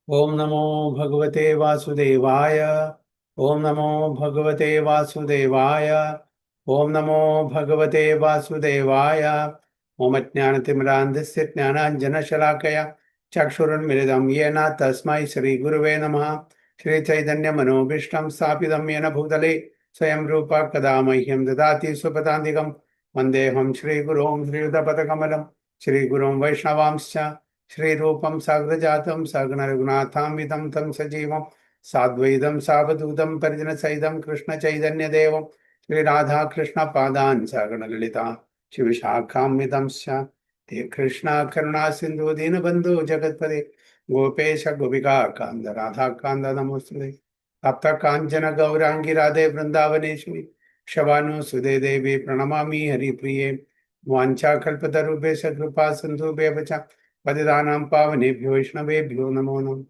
ओम नमो भगवते वासुदेवाय। ओम नमो भगवते वासुदेवाय। ओम नमो भगवते वासुदेवाय। ओम अज्ञानतिमिरान्धस्य ज्ञानाञ्जनशलाकया चक्षुरुन्मिलितं येन तस्मै श्रीगुरुवे नमः। श्रीचैतन्यमनोभीष्टं स्थापितं येन भूतले स्वयं रूपा कदा मह्यं ददाति स्वपदान्तिकं। वन्देऽहं श्रीगुरुं श्रीयुतपदकमलं श्रीगुरुं वैष्णवांश्च श्रीरूपं साग्रजातं सगुणरघुनाथान्वितं तं सजीवं साद्वैतं सावधूतं परिजनसहितं कृष्णचैतन्यदेवं श्रीराधाकृष्णपादान् सगुणललिता शिवशाखान्वितंश्च ते कृष्णा करुणा सिन्धु दीनबन्धु जगत्पते गोपेश गोपिका कान्द राधाकान्द नमोस्तुते। तप्त काञ्चन गौराङ्गी राधे वृन्दावनेश्वरी शवानुसुदे देवी प्रणमामि हरिप्रिये। वाञ्छाकल्पतरुभ्यश्च कृपा सिन्धुभ्यः च पतितानां पावनेभ्यो वैष्णवेभ्यो नमो नमः।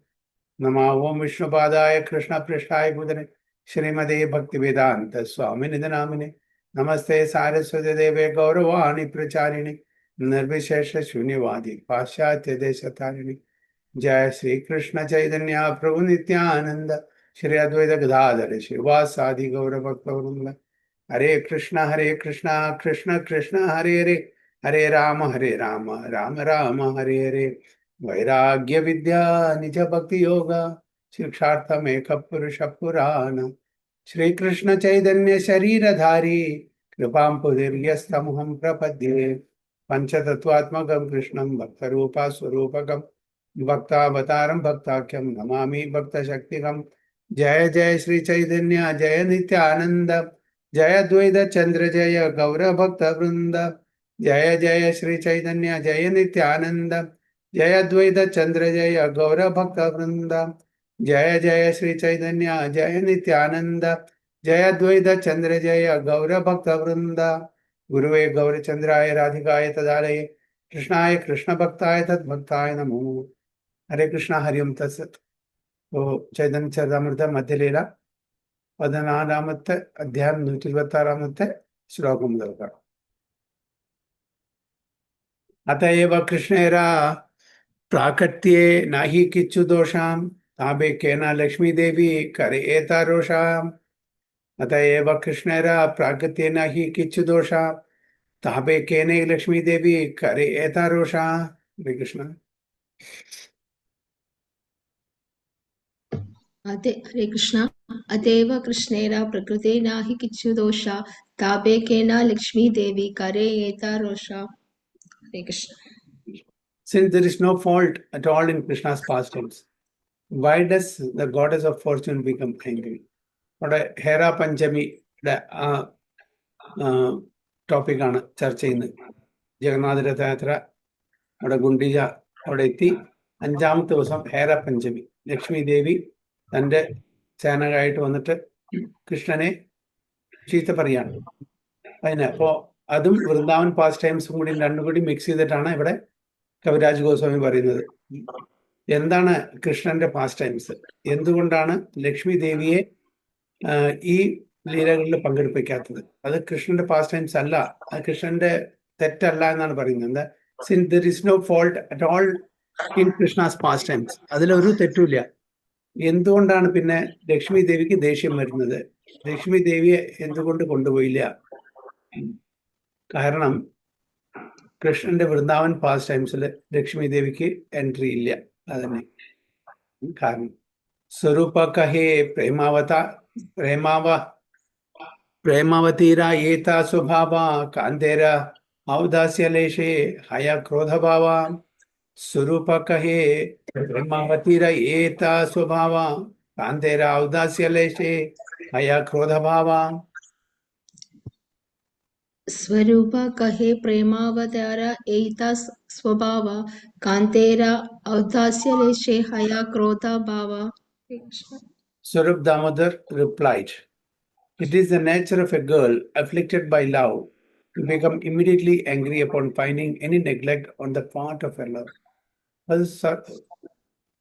नमः ओं विष्णुपादाय कृष्णपृष्ठाय भूतले श्रीमते भक्तिवेदान्त स्वामिनिधि नामिने नमस्ते सारस्वती देवे गौरवाणी प्रचारिणे निर्विशेष शून्यवादी पाश्चात्य देशतारिणे। जय श्री कृष्ण चैतन्य प्रभु नित्यानंद श्री अद्वैत गदाधर शिवासादि गौर भक्तवृंद। हरे कृष्ण कृष्ण कृष्ण हरे हरे हरे राम राम राम हरे हरे। वैराग्य विद्या निज भक्ति योगा शिक्षार्थम एक पुरुष पुराण श्री कृष्ण चैतन्य शरीरधारी कृपां पुदिर्यस्तमुहं प्रपद्ये। पंचतत्वात्मकं कृष्णं भक्तरूपा स्वरूपकं भक्तावतारं भक्ताख्यं नमामि भक्तशक्तिकं। जय जय श्री चैतन्य जय नित्यानंद जय द्वैत चंद्र जय गौर भक्त वृंद। जय जय श्री चैतन्य जय नित्यानंद जय द्वैत चंद्र जय गौर भक्त वृंद। जय जय श्री चैतन्य जय नित्यानंद जय द्वैत चंद्र जय गौर भक्त वृंद। गुरुवे गौरचंद्राय राधिकाय तदालये कृष्णाय कृष्ण भक्ताय तद्भक्ताय नमो। हरे कृष्ण हरिओम तत्सत्। ചൈതന്യ ചരിതാമൃത മധ്യലീല 14-ാമത്തെ അധ്യായം 126-ാമത്തെ ശ്ലോകം മുതൽ കാണാം. അതയേവ കൃഷ്ണേര പ്രാകട്യേ നാഹി കിച്ചു ദോഷാം താപേ കേന ലക്ഷ്മീദേവി കരയേതാരോഷാം. അതയേവ കൃഷ്ണേര പ്രാകട്യേ നാഹി കിച്ചു ദോഷാം താപേ കേന ലക്ഷ്മീദേവി കരയേതാരോഷാം. ഹരേ കൃഷ്ണ. हरे कृष्णा। अतएव कृष्णेरा प्रकृते नाहि किच्छु दोषा तापे केना लक्ष्मी देवी करे एता रोषा। हरे Krishna. Since there is no fault at all in Krishna's pastimes, why does the goddess of fortune become angry? അവിടെ ഹേര പഞ്ചമിയുടെ ടോപ്പിക്കാണ് ചർച്ച ചെയ്യുന്നത്. ജഗന്നാഥ രഥയാത്ര അവിടെ ഗുണ്ടിജ അവിടെ എത്തി 5-ാമത്തെ ദിവസം ഹേര പഞ്ചമി ലക്ഷ്മി ദേവി തൻ്റെ സേനകായിട്ട് വന്നിട്ട് കൃഷ്ണനെ ചീത്ത പറയാണ്. അപ്പോൾ അതും വൃന്ദാവൻ പാസ്റ്റ് ടൈംസും കൂടി രണ്ടും കൂടി മിക്സ് ചെയ്തിട്ടാണ് ഇവിടെ കവിരാജ് ഗോസ്വാമി പറയുന്നത്. എന്താണ് കൃഷ്ണന്റെ പാസ്റ്റ് ടൈംസ്, എന്തുകൊണ്ടാണ് ലക്ഷ്മി ദേവിയെ ഈ ലീലകളിൽ പങ്കെടുപ്പിക്കാത്തത്? അത് കൃഷ്ണന്റെ പാസ്റ്റ് ടൈംസ് അല്ല, അത് കൃഷ്ണന്റെ തെറ്റല്ല എന്നാണ് പറയുന്നത്. എന്താ, since there is no fault at all in Krishna's past times, അതിലൊരു തെറ്റുമില്ല. എന്തുകൊണ്ടാണ് പിന്നെ ലക്ഷ്മി ദേവിക്ക് ദേഷ്യം വരുന്നത്? ലക്ഷ്മി ദേവിയെ എന്തുകൊണ്ട് കൊണ്ടുപോയില്ല? കാരണം കൃഷ്ണന്റെ വൃന്ദാവൻ പാസ്റ്റ് ടൈംസിൽ ലക്ഷ്മി ദേവിക്ക് എൻട്രി ഇല്ല. അതന്നെ കാരണം. സ്വരൂപ കഹേ പ്രേമാവതീര ഏതാ സ്വഭാവ കാന്തേര ഔദാസ്യലേശേ ഹയ ക്രോധഭാവ. സ്വരൂപ കഹേ പ്രേമാവതീര ഏതാ സ്വഭാവ കാന്തേര ഔദാസ്യലേശേ ഹയ ക്രോധഭാവ. स्वरूप कहे प्रेमावतार एता स्वभाव कांतेरा औदास्य लेशे हया क्रोधा भावा. Swarup Damodar replied, "It is the nature of a girl afflicted by love to become immediately angry upon finding any neglect on the part of her lover."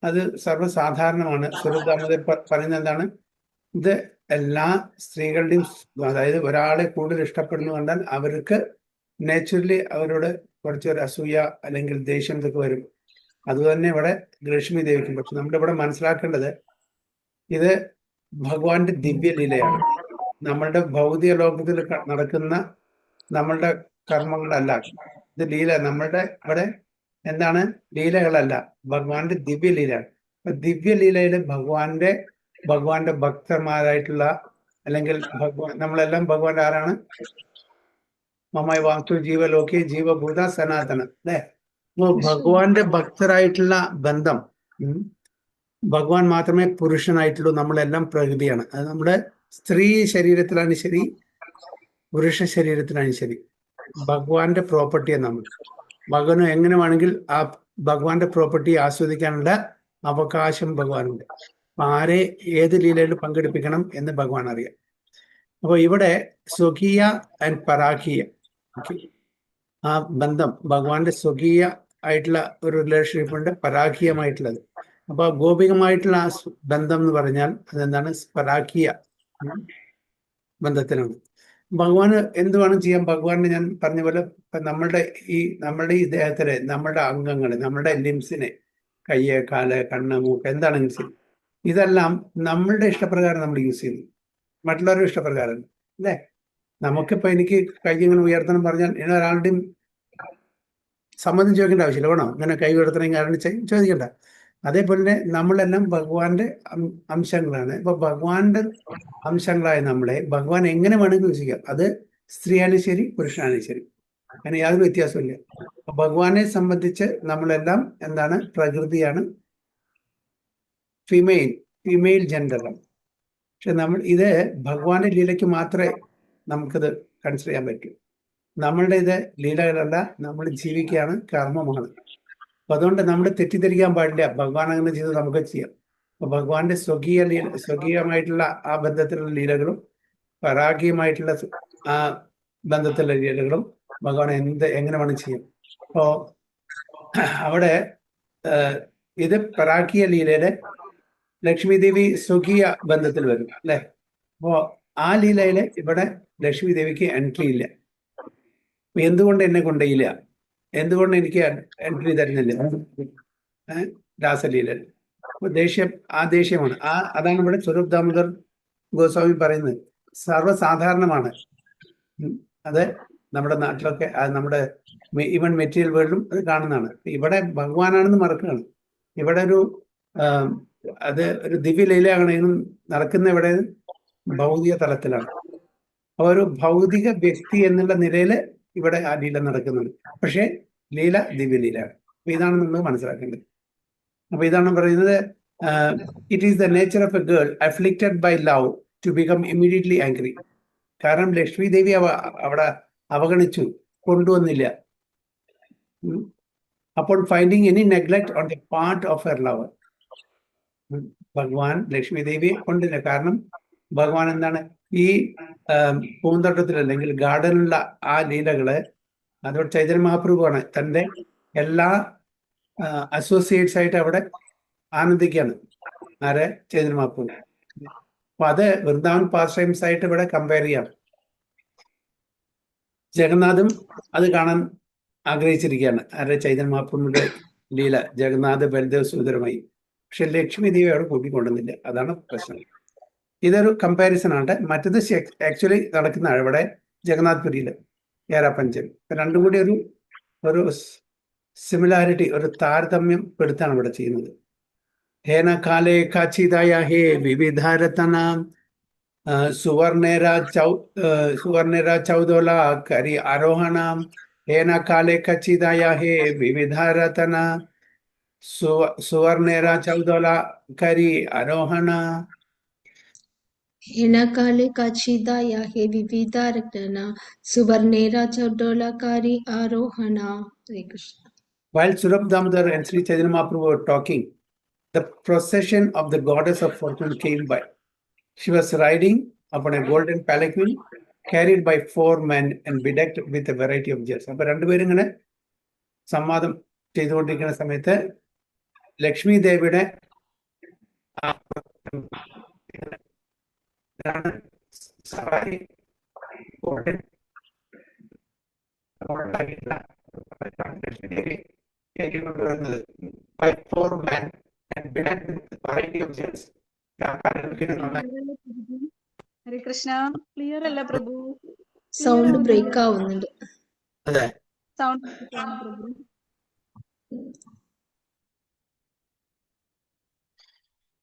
അത് സർവ്വസാധാരണമാണ്. സ്വരൂപ് ദാമോദർ പറയുന്നത് എന്താണ്? ഇത് എല്ലാ സ്ത്രീകളുടെയും, അതായത് ഒരാളെ കൂടുതൽ ഇഷ്ടപ്പെടുന്നു കണ്ടാൽ അവർക്ക് നാച്ചുറലി അവരോട് കുറച്ചൊരു അസൂയ അല്ലെങ്കിൽ ദേഷ്യം ഇതൊക്കെ വരും. അതുതന്നെ ഇവിടെ ലക്ഷ്മി ദേവിക്കും. പക്ഷെ നമ്മുടെ ഇവിടെ മനസ്സിലാക്കേണ്ടത് ഇത് ഭഗവാന്റെ ദിവ്യലീലയാണ്. നമ്മളുടെ ഭൗതിക ലോകത്തിൽ നടക്കുന്ന നമ്മളുടെ കർമ്മങ്ങളല്ല ഇത് ലീല. നമ്മളുടെ ഇവിടെ എന്താണ് ലീലകളല്ല, ഭഗവാന്റെ ദിവ്യലീലയാണ്. അപ്പൊ ദിവ്യലീലയില് ഭഗവാന്റെ ഭക്തന്മാരായിട്ടുള്ള, അല്ലെങ്കിൽ നമ്മളെല്ലാം ഭഗവാന്റെ ആരാണ്? മമായി വാസ്തു ജീവലോകി ജീവഭൂത സനാതന, അല്ലെ? അപ്പൊ ഭഗവാന്റെ ഭക്തരായിട്ടുള്ള ബന്ധം, ഭഗവാൻ മാത്രമേ പുരുഷനായിട്ടുള്ളൂ, നമ്മളെല്ലാം പ്രകൃതിയാണ്. അത് നമ്മുടെ സ്ത്രീ ശരീരത്തിലാണ് ശരി, പുരുഷ ശരീരത്തിലാണ് ശരി, ഭഗവാന്റെ പ്രോപ്പർട്ടിയാണ് നമ്മൾ. ഭഗവാന് എങ്ങനെ വേണമെങ്കിൽ ആ ഭഗവാന്റെ പ്രോപ്പർട്ടി ആസ്വദിക്കാനുള്ള അവകാശം ഭഗവാനുണ്ട്. അപ്പൊ ആരെ ഏത് ലീലയിൽ പങ്കെടുപ്പിക്കണം എന്ന് ഭഗവാൻ അറിയാം. അപ്പോൾ ഇവിടെ സ്വകീയ ആൻഡ് പരാഖീയ, ആ ബന്ധം ഭഗവാന്റെ സ്വകീയ ആയിട്ടുള്ള ഒരു റിലേഷൻഷിപ്പ് ഉണ്ട്, പരാഖീയമായിട്ടുള്ളത്. അപ്പൊ ഗോപികമായിട്ടുള്ള ആ ബന്ധം എന്ന് പറഞ്ഞാൽ അതെന്താണ്? പരാഖീയ ബന്ധത്തിനാണ്. ഭഗവാന് എന്ത് വേണം ചെയ്യാം? ഭഗവാന് ഞാൻ പറഞ്ഞ പോലെ നമ്മളുടെ ഈ ദേഹത്തിലെ നമ്മളുടെ അംഗങ്ങളെ, നമ്മളുടെ ലിംസിനെ, കയ്യ്, കാല്, കണ്ണ്, മൂക്ക്, എന്താണെങ്കിലും ശരി, ഇതെല്ലാം നമ്മളുടെ ഇഷ്ടപ്രകാരം നമ്മൾ യൂസ് ചെയ്യുന്നു, മറ്റുള്ളവരുടെ ഇഷ്ടപ്രകാരം, അല്ലേ? നമുക്കിപ്പോ എനിക്ക് കൈ ഇങ്ങനെ ഉയർത്തണം പറഞ്ഞാൽ ഒരാളുടെയും സമ്മതം ചോദിക്കേണ്ട ആവശ്യമില്ല. വേണോ ഇങ്ങനെ കൈ ഉയർത്തണമെങ്കിൽ ആരുടെ ചോദിക്കണ്ട. അതേപോലെ തന്നെ നമ്മളെല്ലാം ഭഗവാന്റെ അംശങ്ങളാണ്. ഇപ്പൊ ഭഗവാന്റെ അംശങ്ങളായ നമ്മളെ ഭഗവാൻ എങ്ങനെ വേണമെങ്കിൽ വിശ്വസിക്കാം. അത് സ്ത്രീയാലും ശരി, പുരുഷനാലും ശരി, അങ്ങനെ യാതൊരു വ്യത്യാസമില്ല. ഭഗവാനെ സംബന്ധിച്ച് നമ്മളെല്ലാം എന്താണ്? പ്രകൃതിയാണ്, ഫീമെയിൽ ജെൻഡറാണ്. പക്ഷെ ഇത് ഭഗവാന്റെ ലീലയ്ക്ക് മാത്രമേ നമുക്കിത് കൺസിഡർ ചെയ്യാൻ പറ്റൂ. നമ്മളുടെ ഇത് ലീലകളല്ല, നമ്മൾ ജീവിക്കുകയാണ്, കർമ്മമാണ്. അപ്പൊ അതുകൊണ്ട് നമ്മൾ തെറ്റിദ്ധരിക്കാൻ പാടില്ല, ഭഗവാൻ അങ്ങനെ ചെയ്ത് നമുക്ക് ചെയ്യാം. അപ്പൊ ഭഗവാന്റെ സ്വകീയമായിട്ടുള്ള ആ ബന്ധത്തിലുള്ള ലീലകളും പരാഗീയമായിട്ടുള്ള ആ ബന്ധത്തിലുള്ള ലീലകളും ഭഗവാൻ എങ്ങനെ വേണം ചെയ്യും. അപ്പോ അവിടെ ഇത് പരാഗീയ ലീലയിലെ ലക്ഷ്മി ദേവി സ്വകീയ ബന്ധത്തിൽ വരും, അല്ലെ? അപ്പോ ആ ലീലയില് ഇവിടെ ലക്ഷ്മി ദേവിക്ക് എൻട്രി ഇല്ല. എന്തുകൊണ്ട് എന്നെ കൊണ്ടേയില്ല? എന്തുകൊണ്ട് എനിക്ക് എൻട്രി തരുന്നില്ല? രാസലീല ദേഷ്യമാണ്. അതാണ് ഇവിടെ സ്വരൂപ് ദാമോദർ ഗോസ്വാമി പറയുന്നത്. സർവ്വസാധാരണമാണ് അത്. നമ്മുടെ നാട്ടിലൊക്കെ നമ്മുടെ ഈവൻ മെറ്റീരിയൽ വേൾഡിലും അത് കാണുന്നതാണ്. ഇവിടെ ഭഗവാനാണെന്ന് മറക്കുകയാണ്. ഇവിടെ ഒരു ദിവ്യലീലയാണെങ്കിലും നടക്കുന്ന ഇവിടെ ഭൗതിക തലത്തിലാണ്. അപ്പൊ ഒരു ഭൗതിക വ്യക്തി എന്നുള്ള നിലയില് ഇവിടെ ആ ലീല നടക്കുന്നുണ്ട്. പക്ഷേ ലീല ദിവ്യലീലയാണ്. അപ്പൊ ഇതാണ് നമ്മൾ മനസ്സിലാക്കേണ്ടത്. അപ്പൊ ഇതാണ് പറയുന്നത്, it is the nature of a girl afflicted by love to become immediately angry. കാരണം ലക്ഷ്മി ദേവി അവിടെ അവഗണിച്ചു, കൊണ്ടുവന്നില്ല. അപ്പോൾ finding any neglect on the part of her lover, ഭഗവാൻ ലക്ഷ്മി ദേവിയെ കൊണ്ടില്ല. കാരണം ഭഗവാൻ എന്താണ്? ഈ പൂന്തോട്ടത്തിൽ അല്ലെങ്കിൽ ഗാർഡനിലുള്ള ആ ലീലകള് അതോടെ ചൈതന്യ മഹാപ്രഭുവാണ് തൻ്റെ എല്ലാ അസോസിയേറ്റ്സ് ആയിട്ട് അവിടെ ആനന്ദിക്കുകയാണ്. ആരെ? ചൈതന്യ മഹാപ്രഭു. അപ്പൊ അത് വൃന്ദാവൻ പാസ് ടൈംസ് ആയിട്ട് ഇവിടെ കമ്പയർ ചെയ്യാം. ജഗന്നാഥും അത് കാണാൻ ആഗ്രഹിച്ചിരിക്കുകയാണ്. ആരുടെ? ചൈതന്യ മഹാപ്രഭുവിന്റെ ലീല, ജഗന്നാഥ് ബലദേവ് സുന്ദരമായി. പക്ഷെ ലക്ഷ്മി ദേവി അവിടെ കൂട്ടിക്കൊണ്ടുവന്നില്ല. അതാണ് പ്രശ്നം. ഇതൊരു കമ്പാരിസൺ ആണ്. മറ്റത് ആക്ച്വലി നടക്കുന്ന ഇവിടെ ജഗന്നാഥ് പുരിയില് ഏറാപ്പഞ്ചം. രണ്ടും കൂടി ഒരു സിമിലാരിറ്റി, ഒരു താരതമ്യം പെടുത്താണ് ഇവിടെ ചെയ്യുന്നത്. ഹേന കാലേ കാച്ചിതായ ഹേ വിവിധരതന സുവർണേര ചൗദോല കരി ആരോഹണം. ഹേന കാലേ കച്ചിതായ ഹേ വിവിധരതന സുവർണേര ചൗദോല കരി ആരോഹണ. हेनकाले काचिदाया हे विविधा Ratna सुवर्णेरा चौडोलाकारी आरोहणा. Hare Krishna. While Surabh Damodar and Sri Chaitanya Mahaprabhu were talking, the procession of the goddess of fortune came by. She was riding upon a golden palanquin carried by 4 men and bedecked with a variety of jewels. അപ്പൊ രണ്ടുപേരും ഇങ്ങനെ സംവാദം ചെയ്തുകൊണ്ടിരിക്കുന്ന സമയത്ത് ലക്ഷ്മി ദേവിയുടെ കയറ്റിക്കൊണ്ടുവരുന്നത്. by 4 men and began with variety of jewels. Hare Krishna. Clear അല്ല പ്രഭു. സൗണ്ട് ബ്രേക്ക് ആവുന്നുണ്ട്. അതെ, സൗണ്ട് പ്രഭു.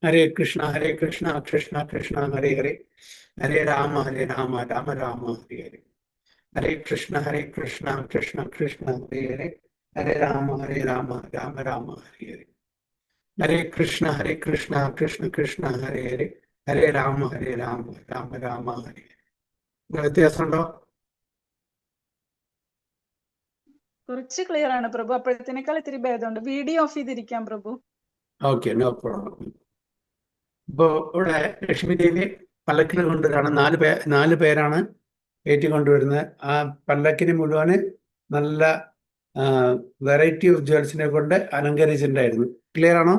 ഹരേ കൃഷ്ണ കൃഷ്ണ കൃഷ്ണ ഹരേ ഹരേ, ഹരേ രാമ രാമ രാമ ഹരേ ഹരേ. ഹരേ കൃഷ്ണ കൃഷ്ണ കൃഷ്ണ ഹരേ ഹരേ, ഹരേ രാമ രാമ രാമ ഹരേ ഹരേ. ഹരേ കൃഷ്ണ കൃഷ്ണ കൃഷ്ണ ഹരേ ഹരേ, ഹരേ രാമ രാമ ഹരേ ഹരേ. വ്യത്യാസമുണ്ടോ? കുറച്ച് ക്ലിയർ ആണ് പ്രഭു. അപ്പോഴത്തേനേക്കാൾ ഇത്തിരി ഭേദമുണ്ട്. വീഡിയോ ഓഫ് ചെയ്തിരിക്കാം പ്രഭു. Okay, no problem. ഇപ്പോ ഇവിടെ ലക്ഷ്മി ദേവി പല്ലക്കിൽ കൊണ്ടുവരാണ്. നാല് പേരാണ് കയറ്റി കൊണ്ടുവരുന്നത്. ആ പല്ലക്കിന് മുഴുവന് നല്ല വെറൈറ്റി ഓഫ് ജ്വൽസിനെ കൊണ്ട് അലങ്കരിച്ചിട്ടുണ്ടായിരുന്നു. ക്ലിയർ ആണോ?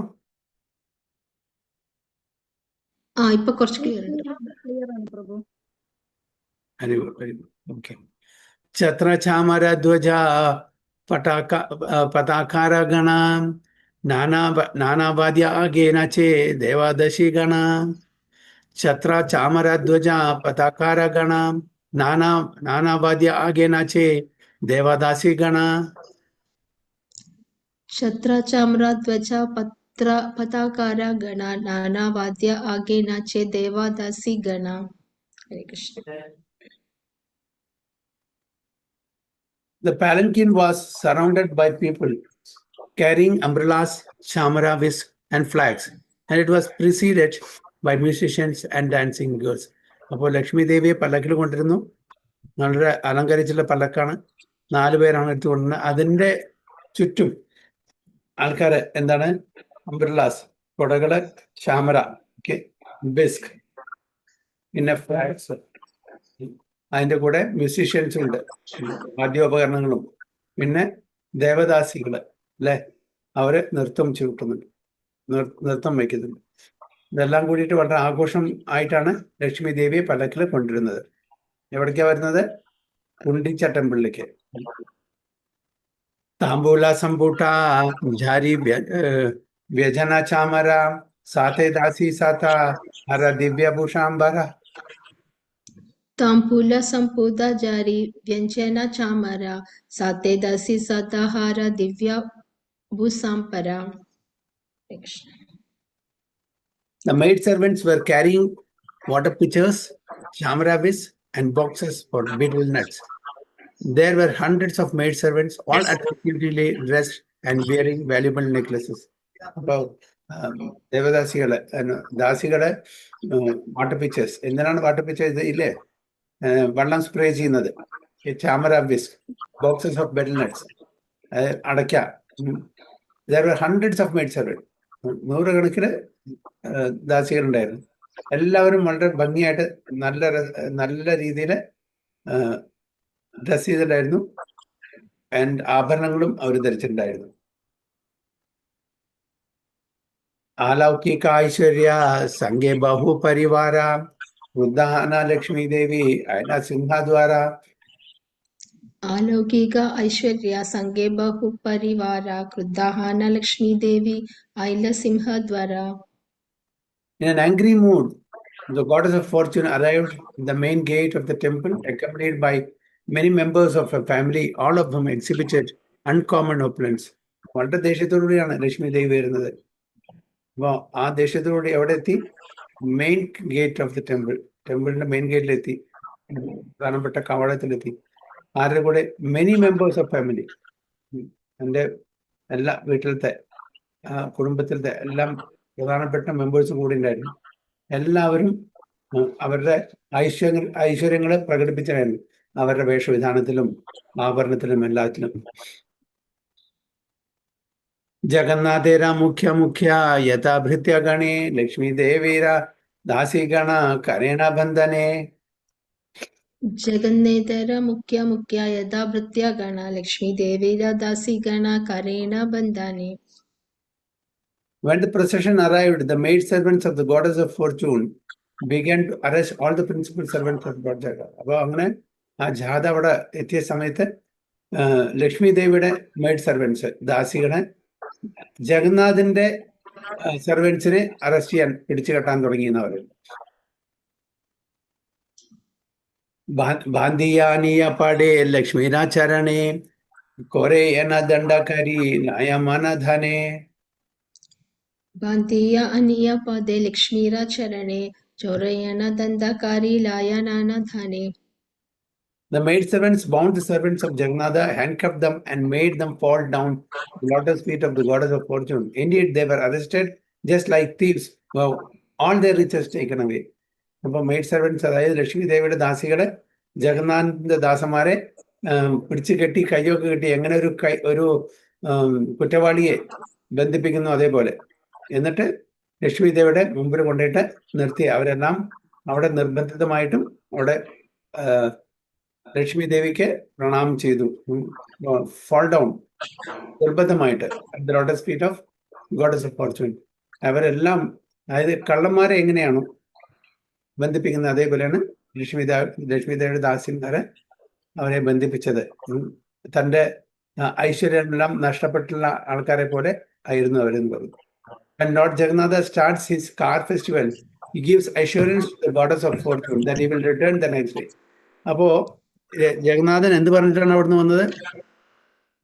ഇപ്പൊ കുറച്ച് ക്ലിയർ ഉണ്ട്. ക്ലിയർ ആണ് പ്രഭു. Very good. ഓക്കെ. ഛത്രചാമരധ്വജ പതാകാരഗണ നാനാവാദ്യാഗേന ചേ ദേവാദശി ഗണ. ഛത്രചാമരധ്വജ പതാകാരഗണ നാനാവാദ്യാഗേന ചേ ദേവദാസി ഗണ. ഛത്രചാമരധ്വജ പതാകാര ഗണ നാനാവാദ്യ ആഗേന ചേ ദേവദാസി ഗണ. ഹരേ Krishna. The palanquin was surrounded by people carrying umbrellas, chamara, whisk, and flags, and it was preceded by musicians and dancing girls. അപ്പോൾ ലക്ഷ്മി ദേവിയെ പല്ലക്കിൽ കൊണ്ടിരുന്നു. വളരെ അലങ്കരിച്ചുള്ള പല്ലക്കാണ്. 4 പേരാണ് എടുത്തു കൊണ്ടിരുന്നത്. അതിൻ്റെ ചുറ്റും ആൾക്കാർ എന്താണ്, അംബ്രലാസ്, കൊടകള്, ചാമര, ബിസ്ക്, പിന്നെ ഫ്ലാഗ്സ്, അതിൻ്റെ കൂടെ മ്യൂസീഷ്യൻസും ഉണ്ട്, വാദ്യോപകരണങ്ങളും, പിന്നെ ദേവദാസികള് അല്ലെ, അവര് നൃത്തം ചവിട്ടുന്നുണ്ട്, നൃത്തം വയ്ക്കുന്നുണ്ട്. ഇതെല്ലാം കൂടിയിട്ട് വളരെ ആഘോഷം ആയിട്ടാണ് ലക്ഷ്മി ദേവിയെ പല്ലക്കിൽ കൊണ്ടുവരുന്നത്. എവിടേക്കാ വരുന്നത്? കുണ്ടിച്ച ടെമ്പിളിലേക്ക്. താംബൂല സംപൂട്ട ജാരി വ്യജന ചാമര സാതേ ദാസി സാത ഹര ദിവ്യഭൂഷാംബര. താംബൂല സംപൂത ജാരി വ്യഞ്ജന ചാമര സാതേ ദാസി സാത Hara ദിവ്യഭൂഷാംബര. The maid servants were carrying water pitchers, chamara whisk, and boxes for betel nuts. There were hundreds of maid servants, all attractively dressed and wearing valuable necklaces. അപ്പോൾ ദേവദാസികള്, ദാസികള് വാട്ടർ പിച്ചേഴ്സ്. എന്തിനാണ് വാട്ടർ പിച്ചേഴ്സ്? ഇല്ലേ, വെള്ളം spray ചെയ്യുന്നത്. ചാമര whisk, boxes of betel nuts, അടയ്ക്ക. There were hundreds of maid servants. 100 കണക്കിന് ദാസികളുണ്ടായിരുന്നു. എല്ലാവരും വളരെ ഭംഗിയായിട്ട് നല്ല രീതിയിൽ ഡ്രസ് ചെയ്തിട്ടുണ്ടായിരുന്നു. ആൻഡ് ആഭരണങ്ങളും അവർ ധരിച്ചിട്ടുണ്ടായിരുന്നു. ആലൗകിക ഐശ്വര്യ സംഗേ ബഹുപരിവാര വൃദ്ധാന ലക്ഷ്മി ദേവി അയന സിംഹദ്വാര. ആലൗകിക ഐശ്വര്യ സംഗേ ബഹുപരിവാര ക്രുദ്ധാന ലക്ഷ്മി ദേവി ഐല സിംഹദ്വാര. In an angry mood, the goddess of fortune arrived in the main gate of the temple, accompanied by many members of her family, all of whom exhibited uncommon opulence. വളരെ ദേഷ്യത്തോടുകൂടിയാണ് ലക്ഷ്മി ദേവി വരുന്നത്. അപ്പോൾ ആ ദേഷ്യത്തോടുകൂടി എവിടെ എത്തി? Main gate of the temple. ടെമ്പിളിന്റെ main ഗേറ്റിലെത്തി, പ്രധാനപ്പെട്ട കവാടത്തിലെത്തി. ആരുടെ കൂടെ? Many members of family. എൻ്റെ എല്ലാ വീട്ടിലത്തെ കുടുംബത്തിലത്തെ എല്ലാം പ്രധാനപ്പെട്ട മെമ്പേഴ്സ് കൂടി ഉണ്ടായിരുന്നു. എല്ലാവരും അവരുടെ ഐശ്വര്യങ്ങളെ പ്രകടിപ്പിച്ചായിരുന്നു അവരുടെ വേഷവിധാനത്തിലും ആഭരണത്തിലും എല്ലാത്തിലും. ജഗന്നാഥേര മുഖ്യ യഥാഭൃത്യ ഗണേ ലക്ഷ്മി ദേവീര ദാസിഗണ കരേണ ബന്ധനേ. ജഗന്നേതര മുഖ്യ യഥാഭൃത്യ ഗണ ലക്ഷ്മി ദേവീര ദാസി Gana കരേണ ബന്ധാനെ. When the procession arrived, the maid servants of the goddess of fortune began to arrest all the principal servants of Lord Jaga. അപ്പോൾ അങ്ങനെ ആ ജാഥ അവിടെ എത്തിയ സമയത്ത് ലക്ഷ്മി ദേവിയുടെ മെയ്ഡ് സർവൻസ് ദാസികളെ ജഗന്നാഥിന്റെ സെർവൻസിനെ അറസ്റ്റ് ചെയ്യാൻ പിടിച്ചു കെട്ടാൻ തുടങ്ങിയെന്നവർ. ബാന്ധിയാനിയ പടേ ലക്ഷ്മീരാചരണേ Kore എന ദണ്ഡകരി നയമനധനെ. Bhantiya aniya pade Lakshmira charane chorayana dandakari layanana dhane. The maid servants bound the servants of Jagannatha, handcuffed them, and made them fall down the lotus feet of the goddess of fortune. Indeed, they were arrested just like thieves. Wow, all their riches taken away. അപ്പോൾ made servants, അതായത് ലക്ഷ്മി ദേവിയുടെ ദാസികളെ ജഗന്നാഥിന്റെ ദാസന്മാരെ പിടിച്ചു കെട്ടി കയ്യൊക്കെ കെട്ടി എങ്ങനെ ഒരു കുറ്റവാളിയെ ബന്ധിപ്പിക്കുന്നു അതേപോലെ. എന്നിട്ട് ലക്ഷ്മി ദേവിയുടെ മുമ്പിൽ കൊണ്ടിട്ട് നിർത്തി അവരെല്ലാം അവിടെ നിർബന്ധിതമായിട്ടും അവിടെ ലക്ഷ്മി ദേവിക്ക് പ്രണാമം ചെയ്തു, ഫോൾ ഡൗൺ നിർബന്ധമായിട്ട് at the lotus feet of goddess of Fortune. അവരെല്ലാം, അതായത് കള്ളന്മാരെ എങ്ങനെയാണോ ബന്ധിപ്പിക്കുന്നത് അതേപോലെയാണ് ലക്ഷ്മി ദേവിയുടെ ദാസിമാരെ അവരെ ബന്ധിപ്പിച്ചത്. തൻ്റെ ഐശ്വര്യമെല്ലാം നഷ്ടപ്പെട്ടുള്ള ആൾക്കാരെ പോലെ ആയിരുന്നു അവരെന്ന് പറഞ്ഞു. When Lord Jagannatha starts his car festival, he gives assurance to the goddess of fortune that he will return the next day. അപ്പോ ജഗന്നാഥൻ എന്ത് പറഞ്ഞിട്ടാണ് അവിടുന്ന് വന്നത്?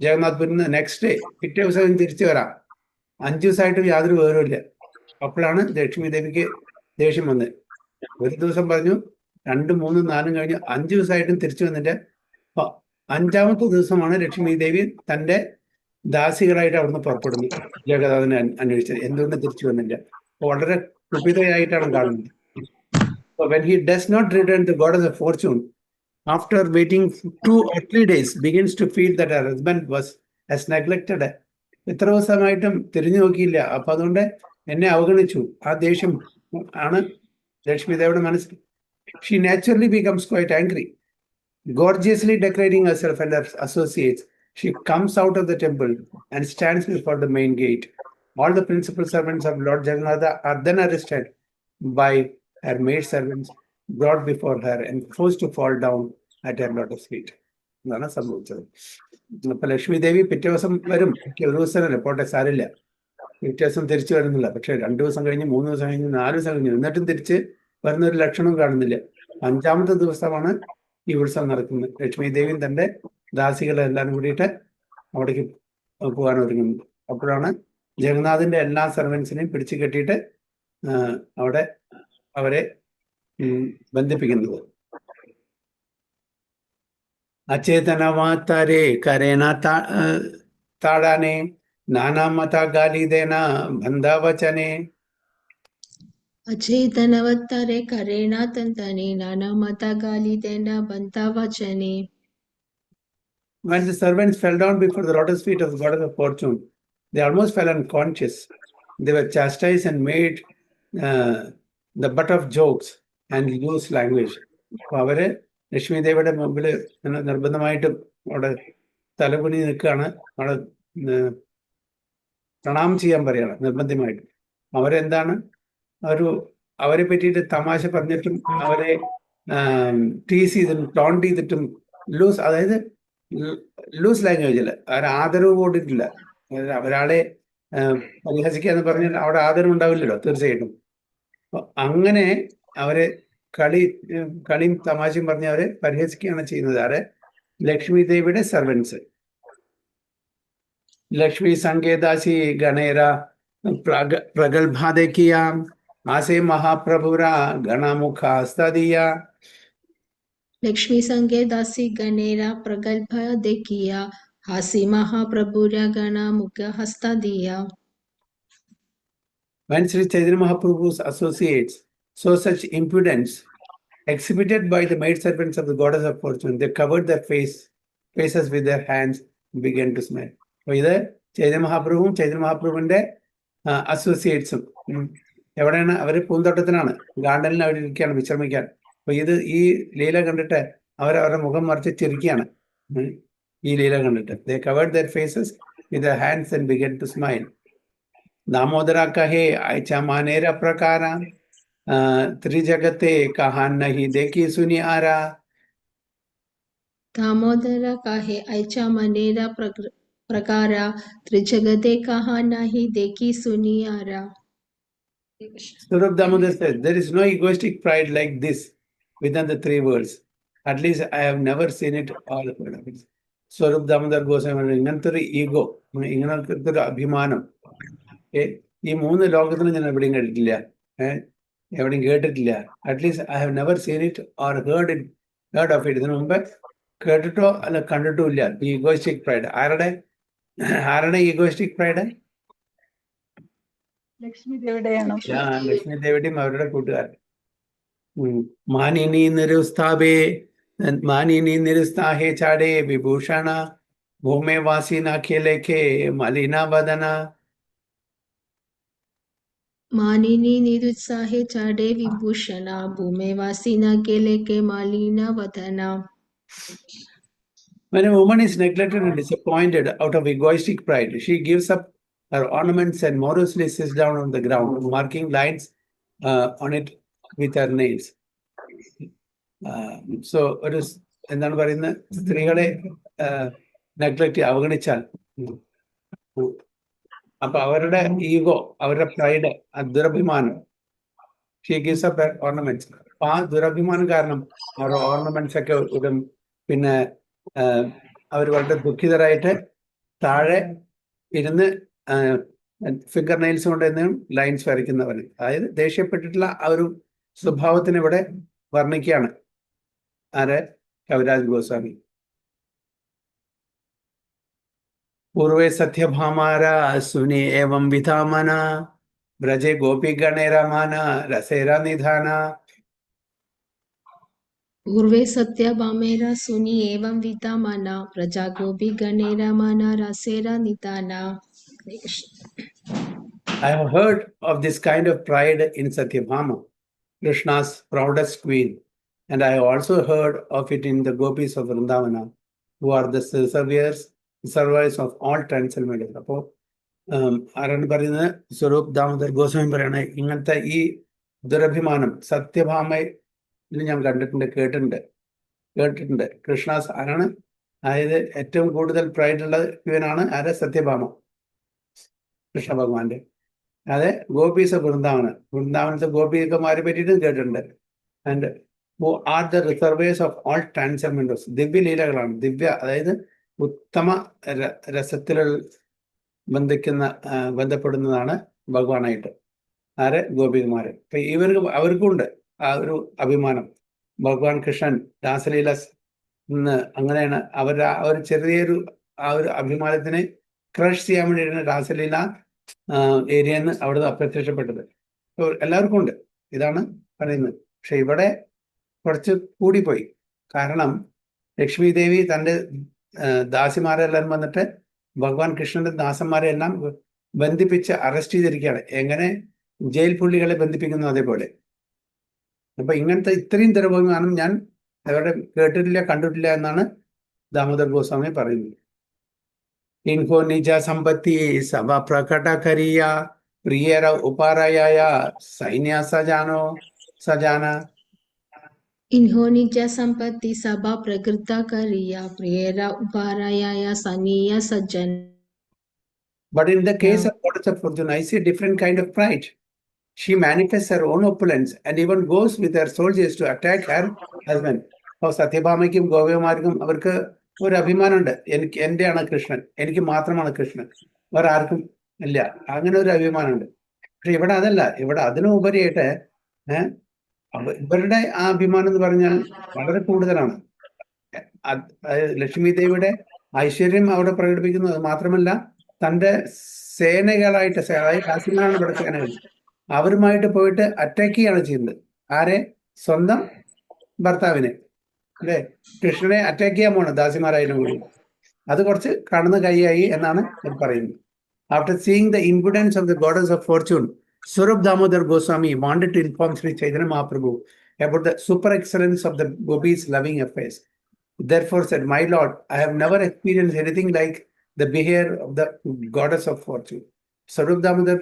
ജഗന്നാഥ്പുരിന്ന് നെക്സ്റ്റ് ഡേ, പിറ്റേ ദിവസം തിരിച്ചു വരാം, 5 ദിവസമായിട്ടും യാതൊരു വിവരമില്ല. അപ്പോഴാണ് ലക്ഷ്മി ദേവിക്ക് ദേഷ്യം വന്നത്. ഒരു ദിവസം പറഞ്ഞു, 2, 3, 4 കഴിഞ്ഞ് 5 ദിവസമായിട്ടും തിരിച്ചു വന്നിട്ട് 5ാമത്തെ ദിവസമാണ് ലക്ഷ്മി ദേവി തൻ്റെ ദാസികളായിട്ട് അവിടുന്ന് പുറപ്പെടുന്നു. ജഗന്നാഥനെ അന്വേഷിച്ചത് എന്തുകൊണ്ട് തിരിച്ചു വന്നില്ല. വളരെ കുപിതയായിട്ടാണ് കാണുന്നത്. When he does not return, the goddess of fortune, after waiting 2 or 3 days, begins to feel that her husband has neglected her. ഇത്ര ദിവസമായിട്ടും തിരിഞ്ഞു നോക്കിയില്ല, അപ്പൊ അതുകൊണ്ട് എന്നെ അവഗണിച്ചു. ആ ദേഷ്യം ആണ് ലക്ഷ്മി ദേവിയുടെ മനസ്സിൽ. She naturally becomes quite angry. Gorgeously decorating herself and her associates, she comes out of the temple and stands before the main gate. All the principal servants of Lord Jagannatha are then arrested by her maid servants, brought before her and forced to fall down at her lotus feet. ഇതാണ് സംഭവിച്ചത്. അപ്പൊ ലക്ഷ്മി ദേവി പിറ്റേ ദിവസം വരും. ഒരു ദിവസം പോട്ടെ, സാരില്ല, പിറ്റേ ദിവസം തിരിച്ചു വരുന്നില്ല. പക്ഷെ 2 ദിവസം കഴിഞ്ഞ്, 3 ദിവസം കഴിഞ്ഞ്, 4 ദിവസം കഴിഞ്ഞ്, എന്നിട്ടും തിരിച്ച് വരുന്ന ഒരു ലക്ഷണവും കാണുന്നില്ല. 5ാമത്തെ ദിവസമാണ് ഈ ഉത്സവം നടക്കുന്നത്. ലക്ഷ്മി ദേവിയും തൻ്റെ ദാസികളെല്ലാം കൂടിയിട്ട് അവിടേക്ക് പോകാൻ ഒരുങ്ങുന്നത്. അപ്പോഴാണ് ജഗന്നാഥിന്റെ എല്ലാ സർവൻസിനെയും പിടിച്ചു കെട്ടിയിട്ട് അവിടെ അവരെ ബന്ധിപ്പിക്കുന്നത്. അചേതനവാത്താരെ കരേന താടാനെ നാനാമത ഗാലിദേന ബന്ധാവചനെ. Achetanavatare karena tantane nanamata galidena bantavachane. When the servants fell down before the lotus feet of the goddess of fortune, they almost fell unconscious. They were chastised and made the butt of jokes and loose language. അവരെ ലക്ഷ്മി ദേവിയുടെ മുമ്പിൽ നിർബന്ധമായിട്ടും അവിടെ തലകുനി നിൽക്കുകയാണ്, അവിടെ പ്രണാമം ചെയ്യാൻ പറയാണ് നിർബന്ധമായിട്ടും. അവരെന്താണ്, അവരെ പറ്റിയിട്ട് തമാശ പറഞ്ഞിട്ടും അവരെ ടീസ് ചെയ്തിട്ടും ടോണ്ട് ചെയ്തിട്ടും അതായത് ലൂസ് ലാംഗ്വേജിൽ ആദരവ് കൂടിയിട്ടില്ല. ഒരാളെ പരിഹസിക്കാന്ന് പറഞ്ഞാൽ അവിടെ ആദരവ് ഉണ്ടാവില്ലല്ലോ, തീർച്ചയായിട്ടും. അങ്ങനെ അവരെ കളിയും തമാശയും പറഞ്ഞ് അവരെ പരിഹസിക്കുകയാണ് ചെയ്യുന്നത്. ആരെ? ലക്ഷ്മി ദേവിയുടെ സർവൻസ്. ലക്ഷ്മി സങ്കേതാസി ഗണേര പ്രഗൽഭാദേക്കിയ ആസേ മഹാപ്രഭുര ഗണമുഖ ഹസ്തദിയ. Lakshmi Sange Dasi Ganera Pragalbha Dekiya Hasi Mahaprabhura Gana Mukha Hastadiya. When Sri Chaitanya Mahaprabhu's associates saw such impudence exhibited by the maid servants of the goddess of fortune, they covered their faces with their hands and began to smile. So ഇത് ചൈതന്യ മഹാപ്രഭുവിന്റെ അസോസിയേറ്റ്സും എവിടെയാണ്? അവര് പൂന്തോട്ടത്തിനാണ്, ഗാർഡനിൽ അവിടെ ഇരിക്കുകയാണ് വിശ്രമിക്കാൻ. അപ്പൊ ഈ ലീല കണ്ടിട്ട് അവരവരുടെ മുഖം മറിച്ച് ചിരിക്കുകയാണ്. ഈ ലീല കണ്ടിട്ട് they covered their faces with their hands and began to smile. Damodara कहे आयचा मानेरा प्रकारा त्रिजगते कहान नहीं देखी सुनी आरा. दामोदर काहे ऐचा मनेरा प्रकारा त्रिजगते कहा नाही देखी सुनियारा. Swarup Damodar says, there is no egoistic pride like this within the three worlds. At least I have never seen it all heard of it. Swarup Damodar Goswami ഇങ്ങനത്തെ ഒരു ഈഗോ, ഇങ്ങനത്തെ ഒരു അഭിമാനം ഈ മൂന്ന് ലോകത്തിലും ഞാൻ എവിടെയും കണ്ടിട്ടില്ല, എവിടെയും കേട്ടിട്ടില്ല. At least I have never seen it or heard of it. ഇതിനു മുമ്പ് കേട്ടിട്ടോ അല്ല കണ്ടിട്ടോ ഇല്ല ഈ ഈഗോയിസ്റ്റിക് പ്രൈഡ്. ആരുടെ ഈഗോയിസ്റ്റിക് പ്രൈഡ്? ലക്ഷ്മി ദേവിയുടെയാണോ? ലക്ഷ്മി ദേവിയുടെയും അവരുടെ കൂട്ടുകാരൻ. മാനിനി നിരുസ്താഹേ ചാടേ വിഭൂഷണ ഭൂമേ വാസി നാഖ്യലേഖേ മലിന വദന. मानिनी निरुत्साहे चाडे विभूषणा भूमे वासिना केले के मालिना वदना. When a woman is neglected and disappointed out of egoistic pride, she gives up her ornaments and morosely sits down on the ground, marking lines on it with her nails. So, എന്താണ് പറയുന്നത്? സ്ത്രീകളെ neglect അവഗണിച്ചാൽ അപ്പൊ അവരുടെ ego, അവരുടെ pride, ദുരഭിമാനം, she gives up her ornaments. അപ്പൊ ആ ദുരഭിമാനം കാരണം അവരുടെ ഓർണമെന്റ്സ് ഒക്കെ ഇടും. പിന്നെ അവർ വളരെ ദുഃഖിതരായിട്ട് താഴെ ഇരുന്ന് ഫിംഗർ നെയിൽസ് കൊണ്ട് ലൈൻസ് വരയ്ക്കുന്നവർ, അതായത് ദേഷ്യപ്പെട്ടിട്ടുള്ള ആ ഒരു സ്വഭാവത്തിന് ഇവിടെ വർണ്ണിക്കുകയാണ് ആരെ? കവിരാജ് ഗോസ്വാമി. पूर्वे सत्यभामारा सुनि एवं विधामना ब्रजे गोपी गणेरमाना रसेरा निधाना. पूर्वे सत्यभामेरा सुनि एवं विधामना प्रजा गोपी गणेरमाना Rasera निधाना. I have heard of this kind of pride in Satyabhama, Krishna's proudest queen, and I have also heard of it in the gopis of Vrindavana, who are the survivors of all transcendental. അപ്പോൾ ആരാണ് പറയുന്നത്? സ്വരൂപ് ദാമോദർ ഗോസ്വാമി പറയണേ, ഇങ്ങനത്തെ ഈ ദുരഭിമാനം സത്യഭാമയിൽ ഞാൻ കേട്ടിട്ടുണ്ട്. കൃഷ്ണാസ് ആരാണ്? അതായത് ഏറ്റവും കൂടുതൽ പ്രൈഡ് ഉള്ള ഇവനാണ് ആരെ? സത്യഭാമ, കൃഷ്ണ ഭഗവാന്റെ. അതെ, ഗോപീസ് വൃന്ദാവനത്തെ ഗോപികമാരെ പറ്റിയിട്ടും കേട്ടിട്ടുണ്ട്. And who are the reservoirs of all transcendentals. ദിവ്യ ലീലകളാണ്. അതായത് ഉത്തമ രസത്തിൽ ബന്ധപ്പെടുന്നതാണ് ഭഗവാനായിട്ട് ആരെ? ഗോപികുമാരൻ. അപ്പൊ അവർക്കുണ്ട് ആ ഒരു അഭിമാനം. ഭഗവാൻ കൃഷ്ണൻ രാസലീല അങ്ങനെയാണ് അവരുടെ ആ ഒരു ചെറിയൊരു ആ ഒരു അഭിമാനത്തിനെ ക്രഷ് ചെയ്യാൻ വേണ്ടിയിട്ടാണ് രാസലീല ഏരിയന്ന് അവിടെ അപ്രത്യക്ഷപ്പെട്ടത്. എല്ലാവർക്കും ഉണ്ട്, ഇതാണ് പറയുന്നത്. പക്ഷെ ഇവിടെ കുറച്ച് കൂടിപ്പോയി. കാരണം ലക്ഷ്മി ദേവി തൻ്റെ ദാസിമാരെല്ലാം വന്നിട്ട് ഭഗവാൻ കൃഷ്ണന്റെ ദാസന്മാരെ എല്ലാം ബന്ധിപ്പിച്ച് അറസ്റ്റ് ചെയ്തിരിക്കുകയാണ്. എങ്ങനെ ജയിൽ പുള്ളികളെ ബന്ധിപ്പിക്കുന്നു അതേപോലെ. അപ്പൊ ഇങ്ങനത്തെ ഇത്രയും ദുരഭിമാനം ഞാൻ അവരുടെ കേട്ടിട്ടില്ല, കണ്ടിട്ടില്ല എന്നാണ് ദാമോദർ ഗോസ്വാമി പറയുന്നത്. ഇൻഫോ നിജ സമ്പത്തി സഭ പ്രകട കരിയ പ്രിയര ഉപാരായ സൈന്യ സജാന. इन्हो निज संपत्ति सभा प्रकृता करिया प्रियरा उपाराया सनीया सज्जन. But in the case of Goddess of Fortune, I see a different kind of pride. She manifests her own opulence and even goes with her soldiers to attack her husband. അപ്പോൾ സത്യഭാമയ്ക്കും ഗോപികമാർക്കും അവർക്ക് ഒരു അഭിമാനമുണ്ട്. എന്റെയാണ് കൃഷ്ണൻ, എനിക്ക് മാത്രമാണ് കൃഷ്ണൻ, വേറെ ആർക്കും ഇല്ല, അങ്ങനെ ഒരു അഭിമാനമുണ്ട്. പക്ഷെ ഇവിടെ അതല്ല. ഇവിടെ അതിനുപരിയായിട്ട് ഇവരുടെ ആ അഭിമാനം എന്ന് പറഞ്ഞാൽ വളരെ കൂടുതലാണ്. ലക്ഷ്മി ദേവിയുടെ ഐശ്വര്യം അവിടെ പ്രകടിപ്പിക്കുന്നത് മാത്രമല്ല, തൻ്റെ സേനകളായിട്ട്, അതായത് ദാസിമാരാണ് ഇവിടെ സേനകൾ, അവരുമായിട്ട് പോയിട്ട് അറ്റാക്ക് ചെയ്യാണ് ചെയ്യുന്നത്. ആരെ? സ്വന്തം ഭർത്താവിനെ, അല്ലെ? കൃഷ്ണനെ അറ്റാക്ക് ചെയ്യാൻ പോണ് ദാസിമാരായാലും കൂടി. അത് കുറച്ച് കടന്നു കൈയായി എന്നാണ് പറയുന്നത്. After seeing the impudence of the goddess of fortune, Swarup Damodar Goswami wanted to inform Sri Chaitanya Mahaprabhu about the super excellence of the gopis' loving affairs. Therefore said, my lord, I have never experienced anything like the behavior of the goddess of fortune. Swarup Damodar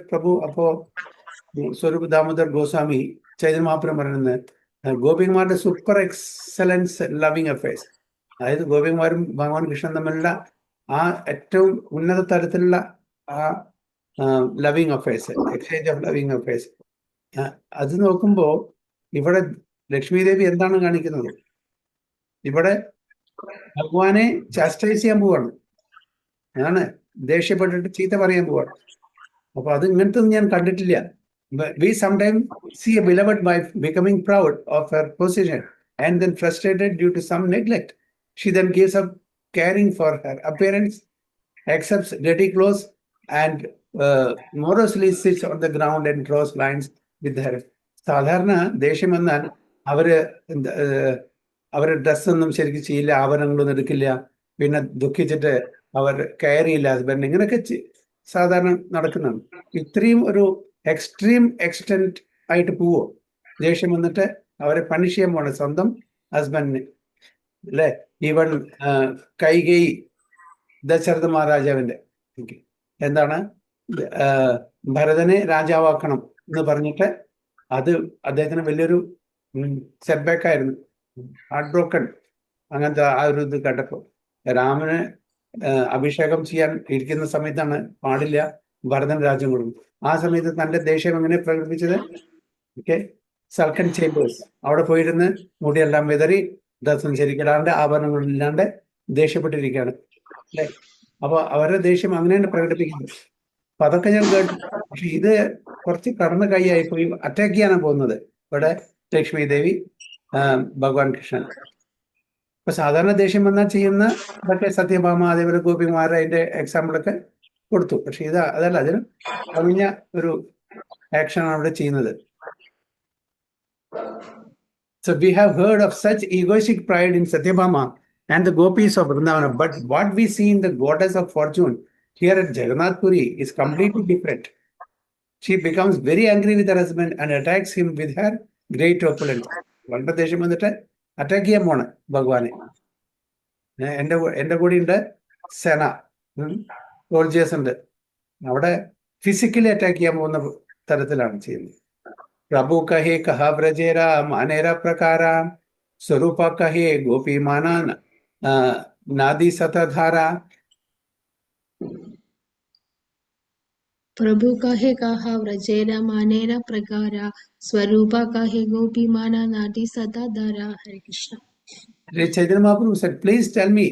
Goswami Chaitanya Mahaprabhu പറയുന്നത് ഗോപികമാരുടെ super excellence loving affairs. അതായത് ഗോപികുമാരും ഭഗവാൻ കൃഷ്ണൻ തമ്മിലുള്ള ആ ഏറ്റവും ഉന്നത തരത്തിലുള്ള ആ loving affairs, exchange of loving affairs, അത് നോക്കുമ്പോൾ ഇവിടെ ലക്ഷ്മി ദേവി എന്താണ് കാണിക്കുന്നത്? ഇവിടെ ഭഗവാനെ ചാസ്റ്റൈസ് ചെയ്യാൻ പോവാണ്, ആണ് ദേഷ്യപ്പെട്ടിട്ട് ചീത്ത പറയാൻ പോവാണ്. അപ്പൊ അത് ഇങ്ങനത്തെ ഞാൻ കണ്ടിട്ടില്ല. We sometimes see a beloved wife becoming proud of her position and then frustrated due to some neglect. She then gives up caring for her appearance, accepts dirty clothes, and morosely sits on the ground and draws lines with her. സാധാരണ ദേഷ്യം വന്നാൽ അവര് ഡ്രസ്സൊന്നും ശരിക്കും ചെയ്യില്ല, ആഭരണങ്ങളൊന്നും എടുക്കില്ല, പിന്നെ ദുഃഖിച്ചിട്ട് അവർ care ചെയ്യില്ല ഹസ്ബൻഡ്, ഇങ്ങനെയൊക്കെ സാധാരണ നടക്കുന്നതാണ്. ഇത്രയും ഒരു എക്സ്ട്രീം എക്സ്റ്റെന്റ് ആയിട്ട് പോവോ? ദേഷ്യം വന്നിട്ട് അവരെ പണിഷ് ചെയ്യാൻ പോണ സ്വന്തം ഹസ്ബൻഡിന്, അല്ലെ? ഈവൻ കൈകേയി ദശരഥ മഹാരാജാവിന്റെ എന്താണ് ഭരതനെ രാജാവാക്കണം എന്ന് പറഞ്ഞിട്ട് അത് അദ്ദേഹത്തിന് വലിയൊരു സെറ്റ്ബാക്ക് ആയിരുന്നു, ഹാർട്ട് ബ്രോക്കൺ. അങ്ങനത്തെ ആ ഒരു ഇത് കണ്ടപ്പോൾ രാമന് അഭിഷേകം ചെയ്യാൻ ഇരിക്കുന്ന സമയത്താണ് പാടില്ല ഭരതൻ രാജ്യം കൊടുക്കും. ആ സമയത്ത് തന്റെ ദേഷ്യം എങ്ങനെ പ്രകടിപ്പിച്ചത്? സൽക്കൻ ചേമ്പേഴ്സ് അവിടെ പോയിരുന്ന് മുടിയെല്ലാം വിതറി, ഡ്രസ്സും ശരിക്കിടാണ്ട് ആഭരണങ്ങളില്ലാണ്ട് ദേഷ്യപ്പെട്ടിരിക്കുകയാണ്, അല്ലെ? അപ്പൊ അവരുടെ ദേഷ്യം അങ്ങനെയാണ് പ്രകടിപ്പിക്കുന്നത്. അപ്പൊ അതൊക്കെ ഞാൻ കേട്ടു. പക്ഷെ ഇത് കുറച്ച് കടന്നു കൈയായി പോയി അറ്റാക്ക് ചെയ്യാനാണ് പോകുന്നത് ഇവിടെ ലക്ഷ്മി ദേവി ഭഗവാൻ കൃഷ്ണൻ. ഇപ്പൊ സാധാരണ ദേഷ്യം വന്നാൽ ചെയ്യുന്ന അതൊക്കെ സത്യഭാമ, അതേപോലെ ഗോപികുമാർ അതിന്റെ എക്സാമ്പിളൊക്കെ കൊടുത്തു. പക്ഷെ ഇത് അതല്ല, അതിന് കവിഞ്ഞ ഒരു ആക്ഷനാണ് അവിടെ ചെയ്യുന്നത്. So we have heard of such egoistic pride in Satyabhama and the gopis of Vrindavana, but what we see in the goddess of fortune here at Jagannath Puri is completely different. She becomes very angry with her husband and attacks him with her great opulence. വളരെ ദേഷ്യം വന്നിട്ട് attack ചെയ്യാൻ പോണ് ഭഗവാനെ. എന്റെ കൂടെ ഉണ്ട് Senna, soldiers ഉണ്ട്, അവിടെ ഫിസിക്കലി അറ്റാക്ക് ചെയ്യാൻ പോകുന്ന തരത്തിലാണ് ചെയ്യുന്നത്. प्रभु कहे कहा ब्रजेरा मानेरा प्रकारा स्वरूप कहे गोपी माना नादी सतधारा. प्रभु कहे कहा व्रजेरा मानेरा प्रकारा स्वरूप कहे गोपी माना नादी Satdhara. Hare Krishna. Chaitanya Mahaprabhu said, please tell me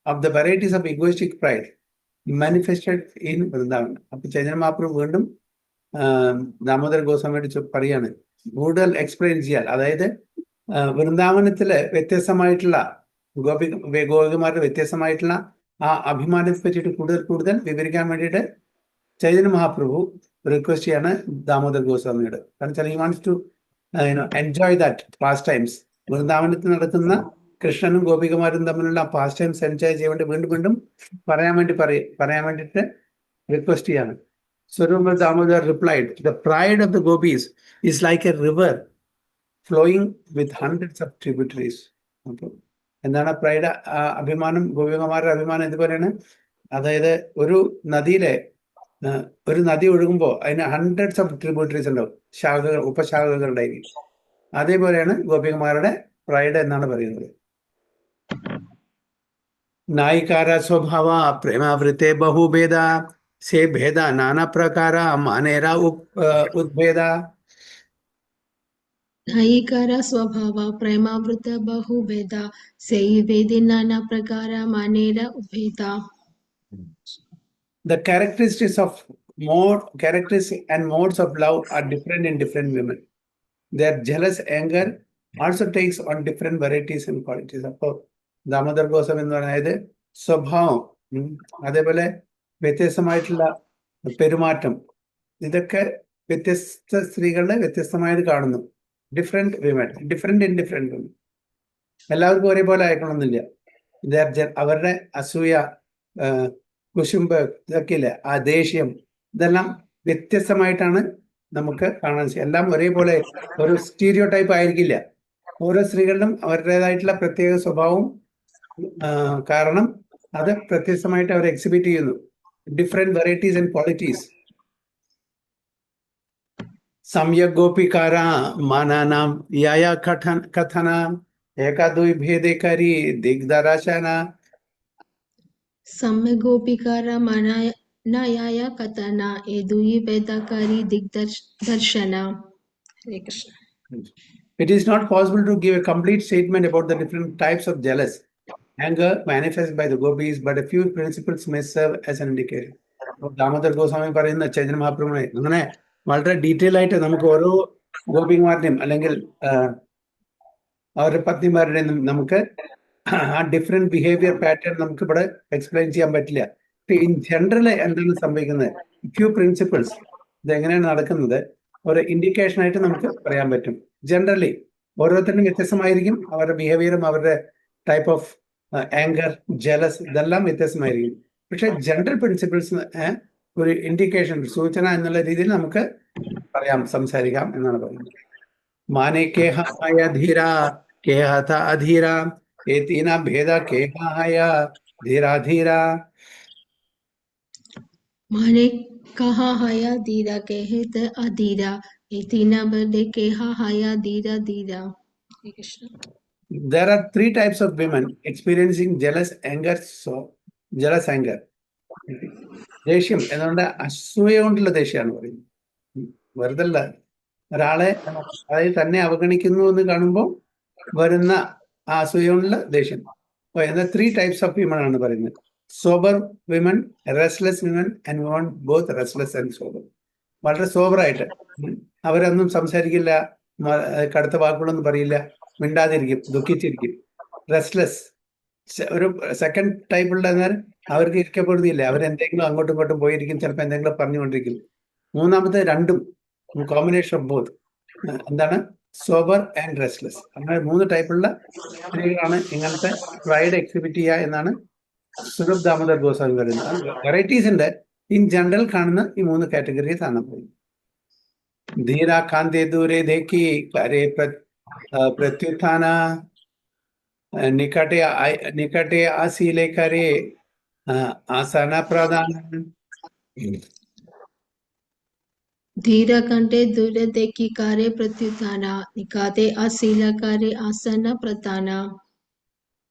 of the varieties of egoistic pride manifested in Vrindavan. അപ്പൊ ചൈതന്യ മഹാപ്രഭു വീണ്ടും ദാമോദര ഗോസ്വാമിയോട് പറയാണ്, കൂടുതൽ എക്സ്പ്ലെയിൻ ചെയ്യാൻ. അതായത് വൃന്ദാവനത്തിലെ വ്യത്യസ്തമായിട്ടുള്ള ഗോപികമാരുടെ വ്യത്യസ്തമായിട്ടുള്ള ആ അഭിമാനത്തെ പറ്റിയിട്ട് കൂടുതൽ വിവരിക്കാൻ വേണ്ടിയിട്ട് ചൈതന്യ മഹാപ്രഭു റിക്വസ്റ്റ് ചെയ്യാണ് ദാമോദർ ഗോസ്വാമിയോട്. കാരണം വെച്ചാൽ he wants to enjoy that pastimes ടൈംസ്. വൃന്ദാവനത്തിൽ നടക്കുന്ന കൃഷ്ണനും ഗോപികമാരും തമ്മിലുള്ള പാസ്റ്റ് ടൈംസ് എൻജോയ് ചെയ്യാൻ വേണ്ടി വീണ്ടും പറയാൻ വേണ്ടിയിട്ട് റിക്വസ്റ്റ് ചെയ്യാണ്. Swarupa Damodar replied, the pride of the gopis is like a river flowing with hundreds of tributaries. എന്താണ് പ്രൈഡ്? അഭിമാനം, ഗോപികമാരുടെ അഭിമാനം ഇതുപോലെയാണ്. അതായത് ഒരു നദി ഒഴുകുമ്പോൾ അതിന് ഹൺഡ്രഡ്സ് ഓഫ് ട്രിബ്യൂട്ടറീസ് ഉണ്ടാവും, ശാഖകൾ, ഉപശാഖകൾ ഉണ്ടായിരിക്കും. അതേപോലെയാണ് ഗോപികമാരുടെ പ്രൈഡ് എന്നാണ് പറയുന്നത്. നായികാര സ്വഭാവ പ്രേമാവൃത്തെ ബഹുഭേദ से भेदा नाना प्रकारा मानेरा उद्भेदा. नायिकारा स्वभाव प्रेमावृत बहुभेदा से भेदी नाना प्रकारा मानेरा उद्भेदा. The characteristics and modes of love are different in different women. Their jealous anger also takes on different varieties and qualities. അപ്പോൾ ദാമോദർ ഗോസ്വാമി എന്ന് പറയുന്നത് സ്വഭാവം, അതേപോലെ വ്യത്യസ്തമായിട്ടുള്ള പെരുമാറ്റം, ഇതൊക്കെ വ്യത്യസ്ത സ്ത്രീകളുടെ വ്യത്യസ്തമായിട്ട് കാണുന്നു. Different women, different women. എല്ലാവർക്കും ഒരേപോലെ ആയിക്കണമെന്നില്ല. അവരുടെ അസൂയ, കുശുമ്പ്, ഇതൊക്കെ ഇല്ല, ആ ദേഷ്യം, ഇതെല്ലാം വ്യത്യസ്തമായിട്ടാണ് നമുക്ക് കാണാൻ. എല്ലാം ഒരേപോലെ ഒരു സ്റ്റീരിയോ ടൈപ്പ് ആയിരിക്കില്ല. ഓരോ സ്ത്രീകളിലും അവരുടേതായിട്ടുള്ള പ്രത്യേക സ്വഭാവവും കാരണം അത് വ്യത്യസ്തമായിട്ട് അവർ എക്സിബിറ്റ് ചെയ്യുന്നു. Different varieties and qualities. Samyak gopikara mananam yaya kathana ഏകാദ്വൈ ഭേദേകാരി ദിഗ്ദർശന सम्यगोपिकार मनाया कथना एदुई वेदाकारी दिग्दर्शना. Hare Krishna. It is not possible to give a complete statement about the different types of jealous anger manifest by the gopis, but a few principles may serve as an indicator. Damodar Goswami പറയുന്ന ചൈതന്യ മഹാപ്രഭുവിനെ അങ്ങനെ വളരെ detail ആയിട്ട് നമുക്ക് ഓരോ ഗോപിമാരുടെയും അല്ലെങ്കിൽ അവരുടെ പത്നിമാരുടെയും നമുക്ക് ആ ഡിഫറെന്റ് ബിഹേവിയർ പാറ്റേൺ നമുക്ക് ഇവിടെ എക്സ്പ്ലെയിൻ ചെയ്യാൻ പറ്റില്ല. ഇൻ ജനറൽ എന്താണ് സംഭവിക്കുന്നത്, ഫ്യൂ പ്രിൻസിപ്പിൾസ് ഇത് എങ്ങനെയാണ് നടക്കുന്നത് ഒരു ഇൻഡിക്കേഷൻ ആയിട്ട് നമുക്ക് പറയാൻ പറ്റും. ജനറലി ഓരോരുത്തരും വ്യത്യസ്തമായിരിക്കും, അവരുടെ ബിഹേവിയറും അവരുടെ ടൈപ്പ് ഓഫ് ആങ്കർ, ജലസ് ഇതെല്ലാം വ്യത്യസ്തമായിരിക്കും. പക്ഷെ ജനറൽ പ്രിൻസിപ്പിൾസ് ഒരു ഇൻഡിക്കേഷൻ, സൂചന എന്നുള്ള രീതിയിൽ നമുക്ക് പറയാം, സംസാരിക്കാം എന്നാണ് പറയുന്നത്. മാനെ കേഹായ ധീര കേഹത അധീര ഏതീന ഭേദ കേഹായ ധീരാധീര. माने कहा हया धीरा कहे त अधीरा एतीना बदे केहा हया धीरा धीरा. Hare Krishna. There are three types of women experiencing jealous anger. So jealous anger, ദേഷ്യം എന്നുകൊണ്ട് അസൂയ കൊണ്ടുള്ള ദേഷ്യമാണ് പറയുന്നത്. വെറുതല്ല, ഒരാളെ അതായത് തന്നെ അവഗണിക്കുന്നു എന്ന് കാണുമ്പോൾ വരുന്ന ആ അസൂയ കൊണ്ടുള്ള ദേഷ്യം. എന്നാൽ 3 types of women ആണ് പറയുന്നത്. Sober women, restless women and we want both restless and sober. വളരെ സോബറായിട്ട് അവരൊന്നും സംസാരിക്കില്ല, കടുത്ത വാക്കുകളൊന്നും പറയില്ല, മിണ്ടാതിരിക്കും, ദുഃഖിച്ചിരിക്കും. റെസ്റ്റ്ലെസ് ഒരു സെക്കൻഡ് ടൈപ്പുള്ള അവർക്ക് ഇരിക്കപ്പെടുന്നില്ല, അവരെന്തെങ്കിലും അങ്ങോട്ടും ഇങ്ങോട്ടും പോയിരിക്കും, ചിലപ്പോൾ എന്തെങ്കിലും പറഞ്ഞുകൊണ്ടിരിക്കും. മൂന്നാമത്തെ രണ്ടും കോമ്പിനേഷൻ ഓഫ് ബോത്ത് എന്താണ്, സോബർ ആൻഡ് റെസ്റ്റ്ലെസ്. അങ്ങനെ 3 ടൈപ്പുള്ള സ്ത്രീകളാണ് ഇങ്ങനത്തെ പ്രൈഡ് എക്സിബിറ്റ് ചെയ്യുക എന്നാണ് സുരഭ് ദാമോദർ ഗോസ്വാമി പറയുന്നത്. വെറൈറ്റീസ് ഉണ്ട്, ഇൻ ജനറൽ കാണുന്ന ഈ 3 കാറ്റഗറീസ് ആണ് പറയുന്നത്. ധീര കാന്തേ ദൂരെ ദേഖി കരേ പ്രത്യുത്ഥാന നികटे आसीले करे आसन प्रदान. धीरा कंटे दूर देखी कार्य प्रत्युत्थाना निकाते आशीला कार्य आसन प्रदाना.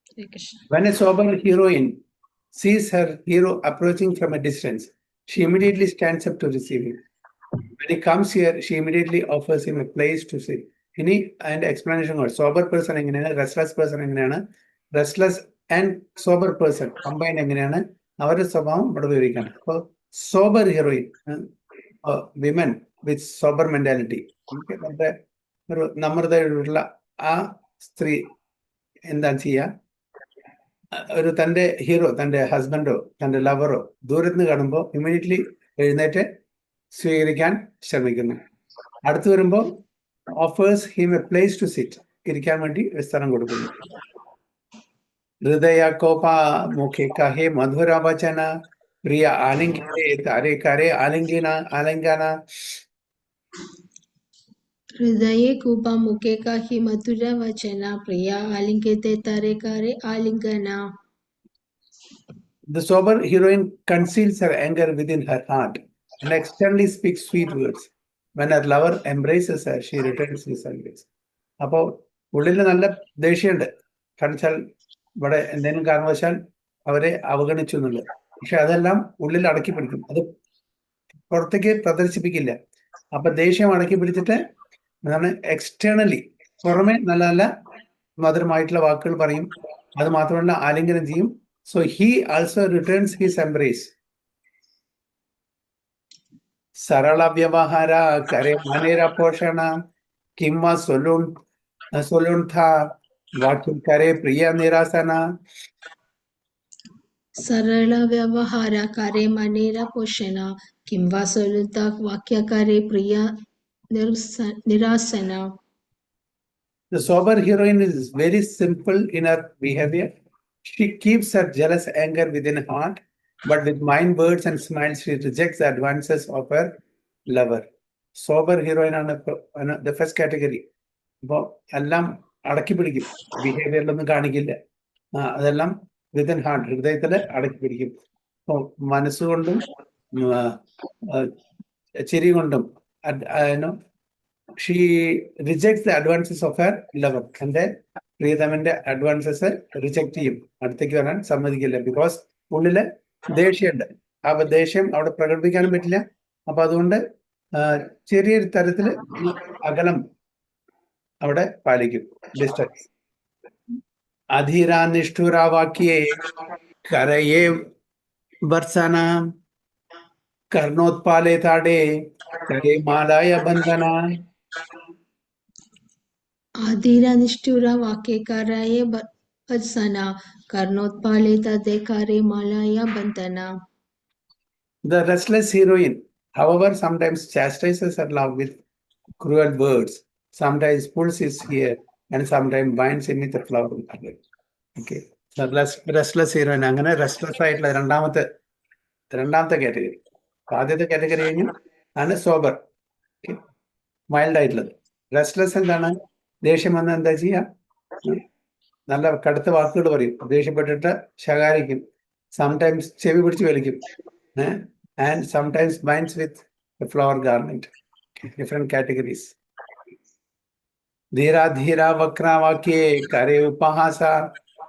Hare Krishna. When a sober heroine sees her hero approaching from a distance, she immediately stands up to receive him. When he comes here, she immediately offers him a place to sit. ഇനി അതിന്റെ explanation കൂടെ. Sober person എങ്ങനെയാണ്, restless person എങ്ങനെയാണ്, restless and sober person combine എങ്ങനെയാണ്, അവരുടെ സ്വഭാവം ഇവിടെ വിവരിക്കണം. അപ്പോൾ സോബർ ഹീറോയിൻ, വിമൻ വിത്ത് സോബർ മെന്റാലിറ്റി, നമ്മുടെ ഒരു നമ്രതയുള്ള ആ സ്ത്രീ എന്താണ് ചെയ്യുക, ഒരു തൻ്റെ ഹീറോ, തൻ്റെ ഹസ്ബൻഡോ തൻ്റെ ലവറോ ദൂരത്ത് കാണുമ്പോൾ ഇമ്മീഡിയറ്റ്ലി എഴുന്നേറ്റ് സ്വീകരിക്കാൻ ശ്രമിക്കുന്നു. അടുത്ത് വരുമ്പോൾ offers him a place to sit, ഇരിക്കാൻ വേണ്ടി സ്ഥലം കൊടുക്കുന്നു. ഹൃദയ കോപ മുഖേ കഹേ മധുര വചന പ്രിയ ആലിംഗനെ താരേ കരേ ആലിംഗന. हृदये कूपा मुखे का ही मधुर वचना प्रिया आलिंगते तारे कारे आलिंगना. The sober heroine conceals her anger within her heart and externally speaks sweet words. When her lover embraces her, she returns his embrace. അപ്പോൾ ഉള്ളിൽ നല്ല ദേഷ്യമുണ്ട്, കാണിച്ചാൽ ഇവിടെ എന്തെങ്കിലും കാരണവശാൽ അവരെ അവഗണിച്ചു എന്നുള്ളത്. പക്ഷെ അതെല്ലാം ഉള്ളിൽ അടക്കി പിടിക്കും, അത് പുറത്തേക്ക് പ്രദർശിപ്പിക്കില്ല. അപ്പൊ ദേഷ്യം അടക്കി പിടിച്ചിട്ട് എന്താണ്, എക്സ്റ്റേണലി പുറമെ നല്ല നല്ല മധുരമായിട്ടുള്ള വാക്കുകൾ പറയും, അത് മാത്രമല്ല ആലിംഗനം ചെയ്യും. So he also returns his embrace. Sarala വ്യവഹാര കരെ മനേര പോഷണ കിംവ സൊലുൺഥ വാക്യം കരെ പ്രിയ നിരാസന. सरल व्यवहार कार्य मनेरा पोषण किंवा सोलुता वाक्य कार्य प्रिय निरासना. The sober heroine is very simple in her behavior. She keeps her jealous anger within her heart, but with mind, words and smiles she rejects the advances of her lover. Sober heroine ആണ് the first category. അപ്പോൾ എല്ലാം അടക്കി പിടിക്കും, ബിഹേവിയറിലൊന്നും കാണിക്കില്ല, അതെല്ലാം within heart, ഹൃദയത്തിൽ അടക്കി പിടിക്കും. അപ്പോൾ മനസ്സുകൊണ്ടും ചിരി കൊണ്ടും she rejects the advances of her lover. എൻ്റെ പ്രിയതമന്റെ അഡ്വാൻസസ് റിജക്ട് ചെയ്യും, അടുത്തേക്ക് വരാൻ സമ്മതിക്കില്ല. ബിക്കോസ് ഉള്ളില് ദേഷ്യമുണ്ട്. അപ്പൊ ദേഷ്യം അവിടെ പ്രകടിപ്പിക്കാനും പറ്റില്ല. അപ്പൊ അതുകൊണ്ട് ചെറിയൊരു തരത്തില് ഈ അകലം അവിടെ പാലിക്കും. Distance. അധീരാ നിഷ്ഠുരാവാക്യേ കരയേ വർസന കർണോത്പാലേ താടേ Kare മാലായ ബന്ധന. ആധീര നിഷ്ഠുര വാക്യകാരായ ഭത്സന കർണോത്പാലേ തദേ കാരേ മാലായ ബന്ധന. The restless heroine, however, sometimes chastises her love with cruel words, sometimes pulls his hair, and sometimes binds him with a flower. Okay. The restless heroine, അങ്ങനെ restless ആയിട്ടുള്ള രണ്ടാമത്തെ കാറ്റഗറി. ആദ്യത്തെ കാറ്റഗറി കഴിഞ്ഞു ആണ് sober, mild ആയിട്ടുള്ളത്. Restless എന്താണ്? ദേഷ്യം വന്നാൽ എന്താ ചെയ്യുക? നല്ല കടുത്ത വാക്കുകൾ പറയും, ദേഷ്യപ്പെട്ടിട്ട് ശകാരിക്കും, സംടൈംസ് ചെവി പിടിച്ച് വലിക്കും, and sometimes binds with a flower garment. Different categories. Dhira dhira vakra vakye kare upahasa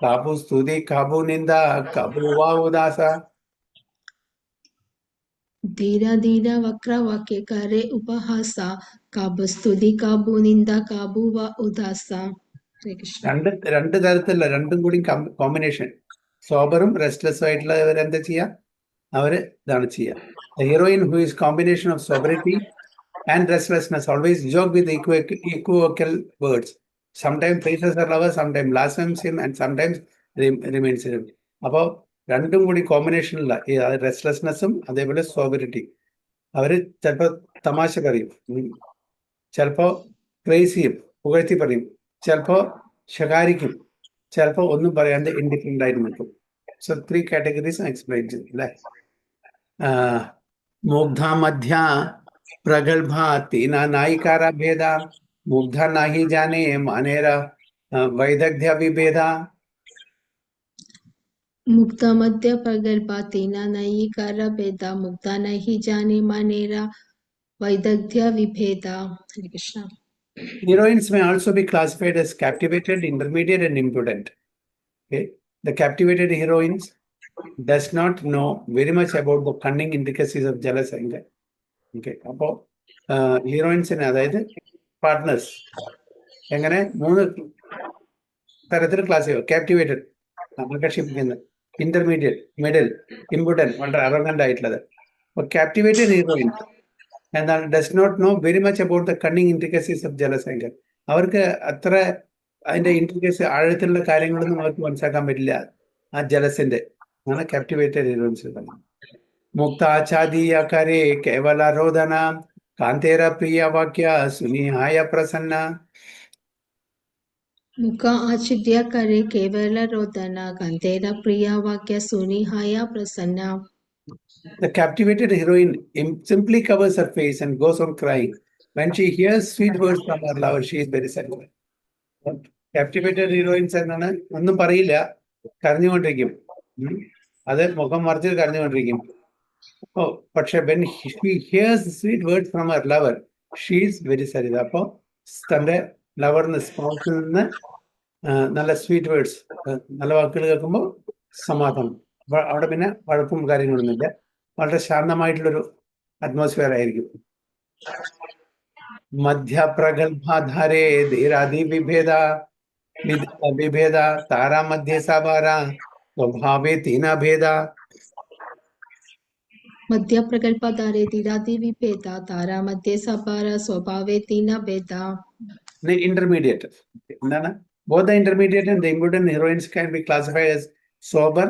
kabu studi kabu ninda kabu va udasa. ധീര ധീര വക്ര വാക്യകാരേ ഉപഹാസ കാബു സ്തുതി കാബു നിന്ദ കാബു വ ഉദാസ. ഹരേ കൃഷ്ണ. രണ്ട് തരത്തിലുള്ള രണ്ടും കൂടി കോമ്പിനേഷൻ. സോബറും റെസ്റ്റ്ലെസ്സും ആയിട്ടുള്ളവർ എന്താ ചെയ്യുക? അവര് ഇതാണ് ചെയ്യുക. The heroine who is combination of sobriety and restlessness always joke with equivocal words. Sometimes praises her lover, sometimes blasphemes him, and sometimes remains him. അപ്പോൾ രണ്ടും കൂടി കോമ്പിനേഷനുള്ള ഈ റെസ്റ്റ്ലെസ്നെസ്സും അതേപോലെ സോബറിറ്റി. അവര് ചിലപ്പോൾ തമാശ പറയും, ചിലപ്പോൾ പ്രൈസ് ചെയ്യും, പുകഴ്ത്തി പറയും, ചിലപ്പോൾ ശകാരിക്കും, ചിലപ്പോൾ ഒന്നും പറയാണ്ട് ഇൻഡിഫറൻ്റ് ആയിട്ട് നിൽക്കും. സോ 3 categories എക്സ്പ്ലെയിൻ ചെയ്തു അല്ലേ. मुग्धा मध्या प्रगल्भा तीना नायिकारा भेदा मुग्धा नाही जाने मानेरा वैदग्ध्य विभेदा. മുക്ത മധ്യ പ്രഗൽഭ തീന നയികാര ഭേദ മുക്ത നഹി ജാനെ മാനേര വൈദഗ്ധ്യ വിഭേദ. ഹരേ Krishna. Heroines may also be classified as captivated, intermediate, and impudent. Okay, the captivated heroines does not know very much about the cunning intricacies of jealous anger. Okay, അപ്പോൾ ഹീറോയിൻസിന്, അതായത് പാർട്ട്നേഴ്സ്, എങ്ങനെ 3 തരത്തിൽ ക്ലാസ് ചെയ്യുക. ക്യാപ്റ്റിവേറ്റഡ്, ആകർഷിപ്പിക്കുന്നത്; ഇന്റർമീഡിയറ്റ്, മിഡിൽ; ഇംപുട്ടൻ, വളരെ arrogant ആയിട്ടുള്ളത്. അപ്പോൾ captivated heroines എന്താണ്? Does not know very much about the cunning intricacies of jealous anger. അവർക്ക് അത്ര അതിന്റെ ഇൻട്രിക്കസി, ആഴത്തിലുള്ള കാര്യങ്ങളൊന്നും അവർക്ക് മനസ്സിലാക്കാൻ പറ്റില്ല ആ ജലസിന്റെ. ആണ് ക്യാപ്റ്റിവേറ്റഡ് ഹീറോയിൻസ്. മുക്ത ആച്ഛാദീയകാരേ കേവല രോദന കാന്തേര പ്രിയ വാക്യ സുനിഹായ പ്രസന്ന. മുഖ ആച്ഛാദ്യ കരേ കേവല രോദന കാന്തേര പ്രിയ വാക്യ സുനിഹായ Prasanna. The captivated heroine simply covers her face and goes on crying. When she hears sweet words from her lover, she is very satisfied. Captivated heroines എന്നാണ്, ഒന്നും പറയില്ല, കരഞ്ഞുകൊണ്ടിരിക്കും. അത് മുഖം മറിച്ച് കരഞ്ഞുകൊണ്ടിരിക്കും. പക്ഷെ when she hears sweet words from her lover, she is very satisfied. അപ്പോൾ തന്റെ ലവറിന്, സ്പൗസിൽ നിന്ന് നല്ല സ്വീറ്റ് വേർഡ്സ്, നല്ല വാക്കുകൾ കേൾക്കുമ്പോൾ സമാധാനം. അവിടെ പിന്നെ വഴക്കും കാര്യങ്ങളൊന്നുമില്ല, വളരെ ശാന്തമായിട്ടുള്ളൊരു അറ്റ്മോസ്ഫിയർ ആയിരിക്കും. മധ്യപ്രഗൽഭാധാരേ ധീരാധി വിഭേദ വിഭേദ താരാ മധ്യ സാഭാര സ്വഭാവേ തീന ഭേദ. മധ്യ പ്രഗൽഭധാരേ ധീരാധി വിഭേദ താരാ മധ്യ സഭാര സ്വഭാവേ തീന ഭേദ. ഇന്റർമീഡിയറ്റ് എന്താണ്? Both the intermediate and the impudent heroines can be classified as sober,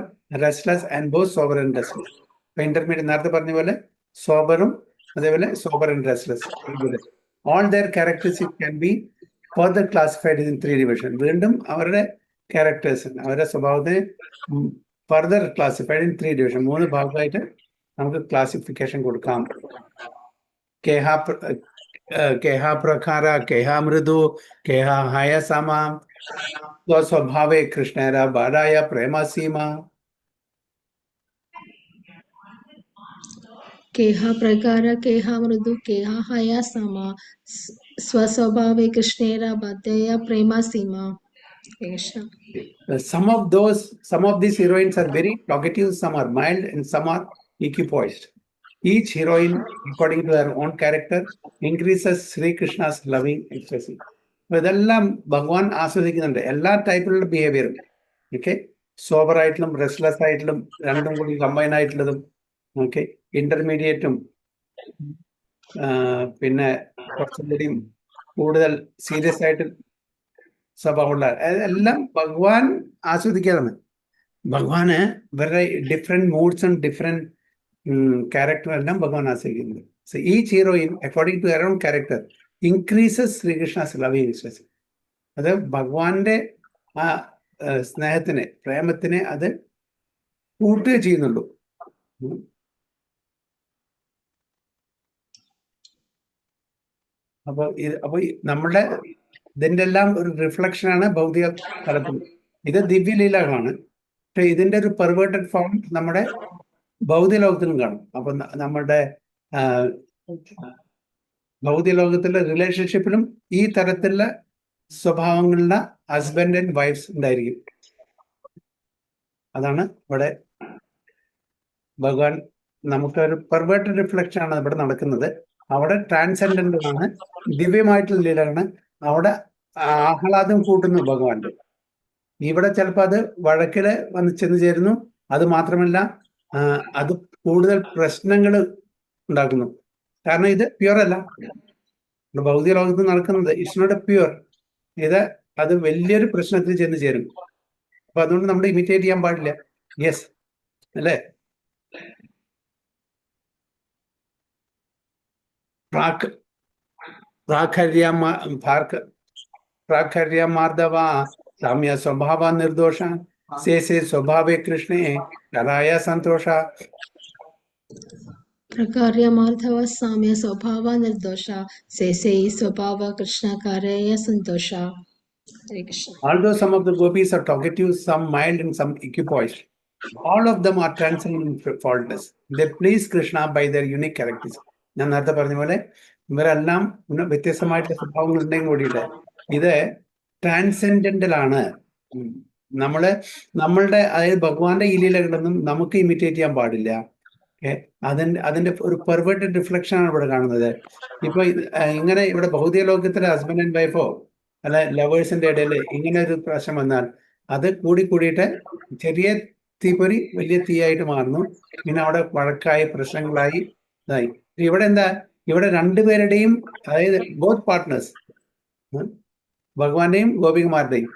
restless, and both sober and restless. Intermediate നേരത്തെ പറഞ്ഞ പോലെ സോബറും അതേപോലെ sober and restless. All their characteristics can be further classified in 3 divisions. വീണ്ടും അവരുടെ characters, അവരുടെ സ്വഭാവത്തെ further classified in 3 divisions. 3 ഭാഗമായിട്ട് നമുക്ക് ക്ലാസിഫിക്കേഷൻ കൊടുക്കാം. കേഹ പ്രഖാര, കേഹ മൃദു, കേഹ ഹയസമ സ്വഭാവേ കൃഷ്ണേര ബാലായ പ്രേമസീമ. കേഹ പ്രകാര, കേഹ മൃദു, കേഹ ഹയ സമ സ്വസ്വഭാവേ കൃഷ്ണേര ബാലായ പ്രേമസീമ. Hare Krishna. Some of these heroines are very talkative, some are mild, and some are equipoised. Each heroine, according to her own character, increases Sri Krishna's loving ecstasy. അപ്പൊ ഇതെല്ലാം ഭഗവാൻ ആസ്വദിക്കുന്നുണ്ട് എല്ലാ ടൈപ്പിലുള്ള ബിഹേവിയറും. ഓക്കെ, സോബർ ആയിട്ടും റെസ്റ്റ്ലെസ് ആയിട്ടും രണ്ടും കൂടി combine ആയിട്ടുള്ളതും, ഓക്കെ, ഇന്റർമീഡിയറ്റും, പിന്നെ കുറച്ചും കൂടി കൂടുതൽ സീരിയസ് ആയിട്ട് സ്വഭാവമുള്ള എല്ലാം ഭഗവാൻ ആസ്വദിക്കാറാണ്. ഭഗവാന് ഇവരുടെ ഡിഫറെന്റ് മൂഡ്സും ഡിഫറെന്റ് ക്യാരക്ടറും എല്ലാം ഭഗവാൻ ആസ്വദിക്കുന്നുണ്ട്. So each heroine according to her own character increases Sri Krishna's loving ecstasy. അത് ഭഗവാന്റെ ആ സ്നേഹത്തിനെ, പ്രേമത്തിനെ അത് കൂട്ടുകയേ ചെയ്യുന്നുള്ളൂ. അപ്പൊ നമ്മുടെ ഇതിന്റെ എല്ലാം ഒരു റിഫ്ലക്ഷനാണ് ഭൗതിക തലത്തിൽ. ഇത് ദിവ്യലീലകളാണ്. പക്ഷെ ഇതിന്റെ ഒരു പെർവേർട്ടഡ് ഫോം നമ്മുടെ ഭൗതിക ലോകത്തിലും കാണും. അപ്പൊ നമ്മുടെ ഭൗതിക ലോകത്തിലെ റിലേഷൻഷിപ്പിലും ഈ തരത്തിലുള്ള സ്വഭാവങ്ങളുള്ള ഹസ്ബൻഡ് ആൻഡ് വൈഫ്സ് ഉണ്ടായിരിക്കും. അതാണ് ഇവിടെ ഭഗവാൻ നമുക്കൊരു പെർവേർട്ടഡ് റിഫ്ലക്ഷൻ ആണ് ഇവിടെ നടക്കുന്നത്. അവിടെ ട്രാൻസെൻഡന്റ് ആണ്, ദിവ്യമായിട്ടുള്ള ലീലകളാണ്. അവിടെ ആഹ്ലാദം കൂട്ടുന്നു ഭഗവാന്റെ. ഇവിടെ ചിലപ്പോൾ അത് വഴക്കില് വന്ന് ചെന്ന് ചേരുന്നു. അത് മാത്രമല്ല, അത് കൂടുതൽ പ്രശ്നങ്ങൾ ഉണ്ടാക്കുന്നു. കാരണം ഇത് പ്യുവർ അല്ല. ഭൗതിക ലോകത്ത് നടക്കുന്നത് ഇറ്റ്സ് നോട്ട് എ പ്യുവർ. അത് വലിയൊരു പ്രശ്നത്തിൽ ചെന്ന് ചേരും. അപ്പൊ അതുകൊണ്ട് നമ്മൾ ഇമിറ്റേറ്റ് ചെയ്യാൻ പാടില്ല. യെസ് അല്ലേ? പ്രാഖര്യ സാമ്യ സ്വഭാവ നിർദോഷ സേ സ്വഭാവേ കൃഷ്ണേ കരായ സന്തോഷ. Prakarya Mardhava Samya Swabhava Nirdosha Se Swabhava Krishna Karaya Santosha. Hare Krishna. Although some of the gopis are talkative, some mild and some equipoised, all of them are transcendent faultless. They please Krishna by their unique characters. ഞാൻ നേരത്തെ പറഞ്ഞ പോലെ ഇവരെല്ലാം വ്യത്യസ്തമായിട്ടുള്ള സ്വഭാവങ്ങൾ ഉണ്ടെങ്കിൽ കൂടിയിട്ട് ഇത് ട്രാൻസെൻഡന്റലാണ്. നമ്മളുടെ അതായത് ഭഗവാന്റെ ഈ ലീലകളൊന്നും നമുക്ക് ഇമിറ്റേറ്റ് ചെയ്യാൻ പാടില്ല. അതിന്റെ ഒരു പെർവേർട്ടഡ് റിഫ്ലക്ഷൻ ആണ് ഇവിടെ കാണുന്നത്. ഇപ്പൊ ഇങ്ങനെ ഇവിടെ ഭൗതിക ലോകത്തിലെ ഹസ്ബൻഡ് ആൻഡ് വൈഫോ അല്ല ലവേഴ്സിന്റെ ഇടയിൽ ഇങ്ങനെ ഒരു പ്രശ്നം വന്നാൽ അത് കൂടിയിട്ട് ചെറിയ തീപ്പൊരി വലിയ തീയായിട്ട് മാറുന്നു. പിന്നെ അവിടെ വഴക്കായി പ്രശ്നങ്ങളായി ഇതായി. ഇവിടെ എന്താ, ഇവിടെ രണ്ടുപേരുടെയും, അതായത് ബോത്ത് പാർട്ട്നേഴ്സ്, ഭഗവാന്റെയും ഗോപികുമാരുടെയും,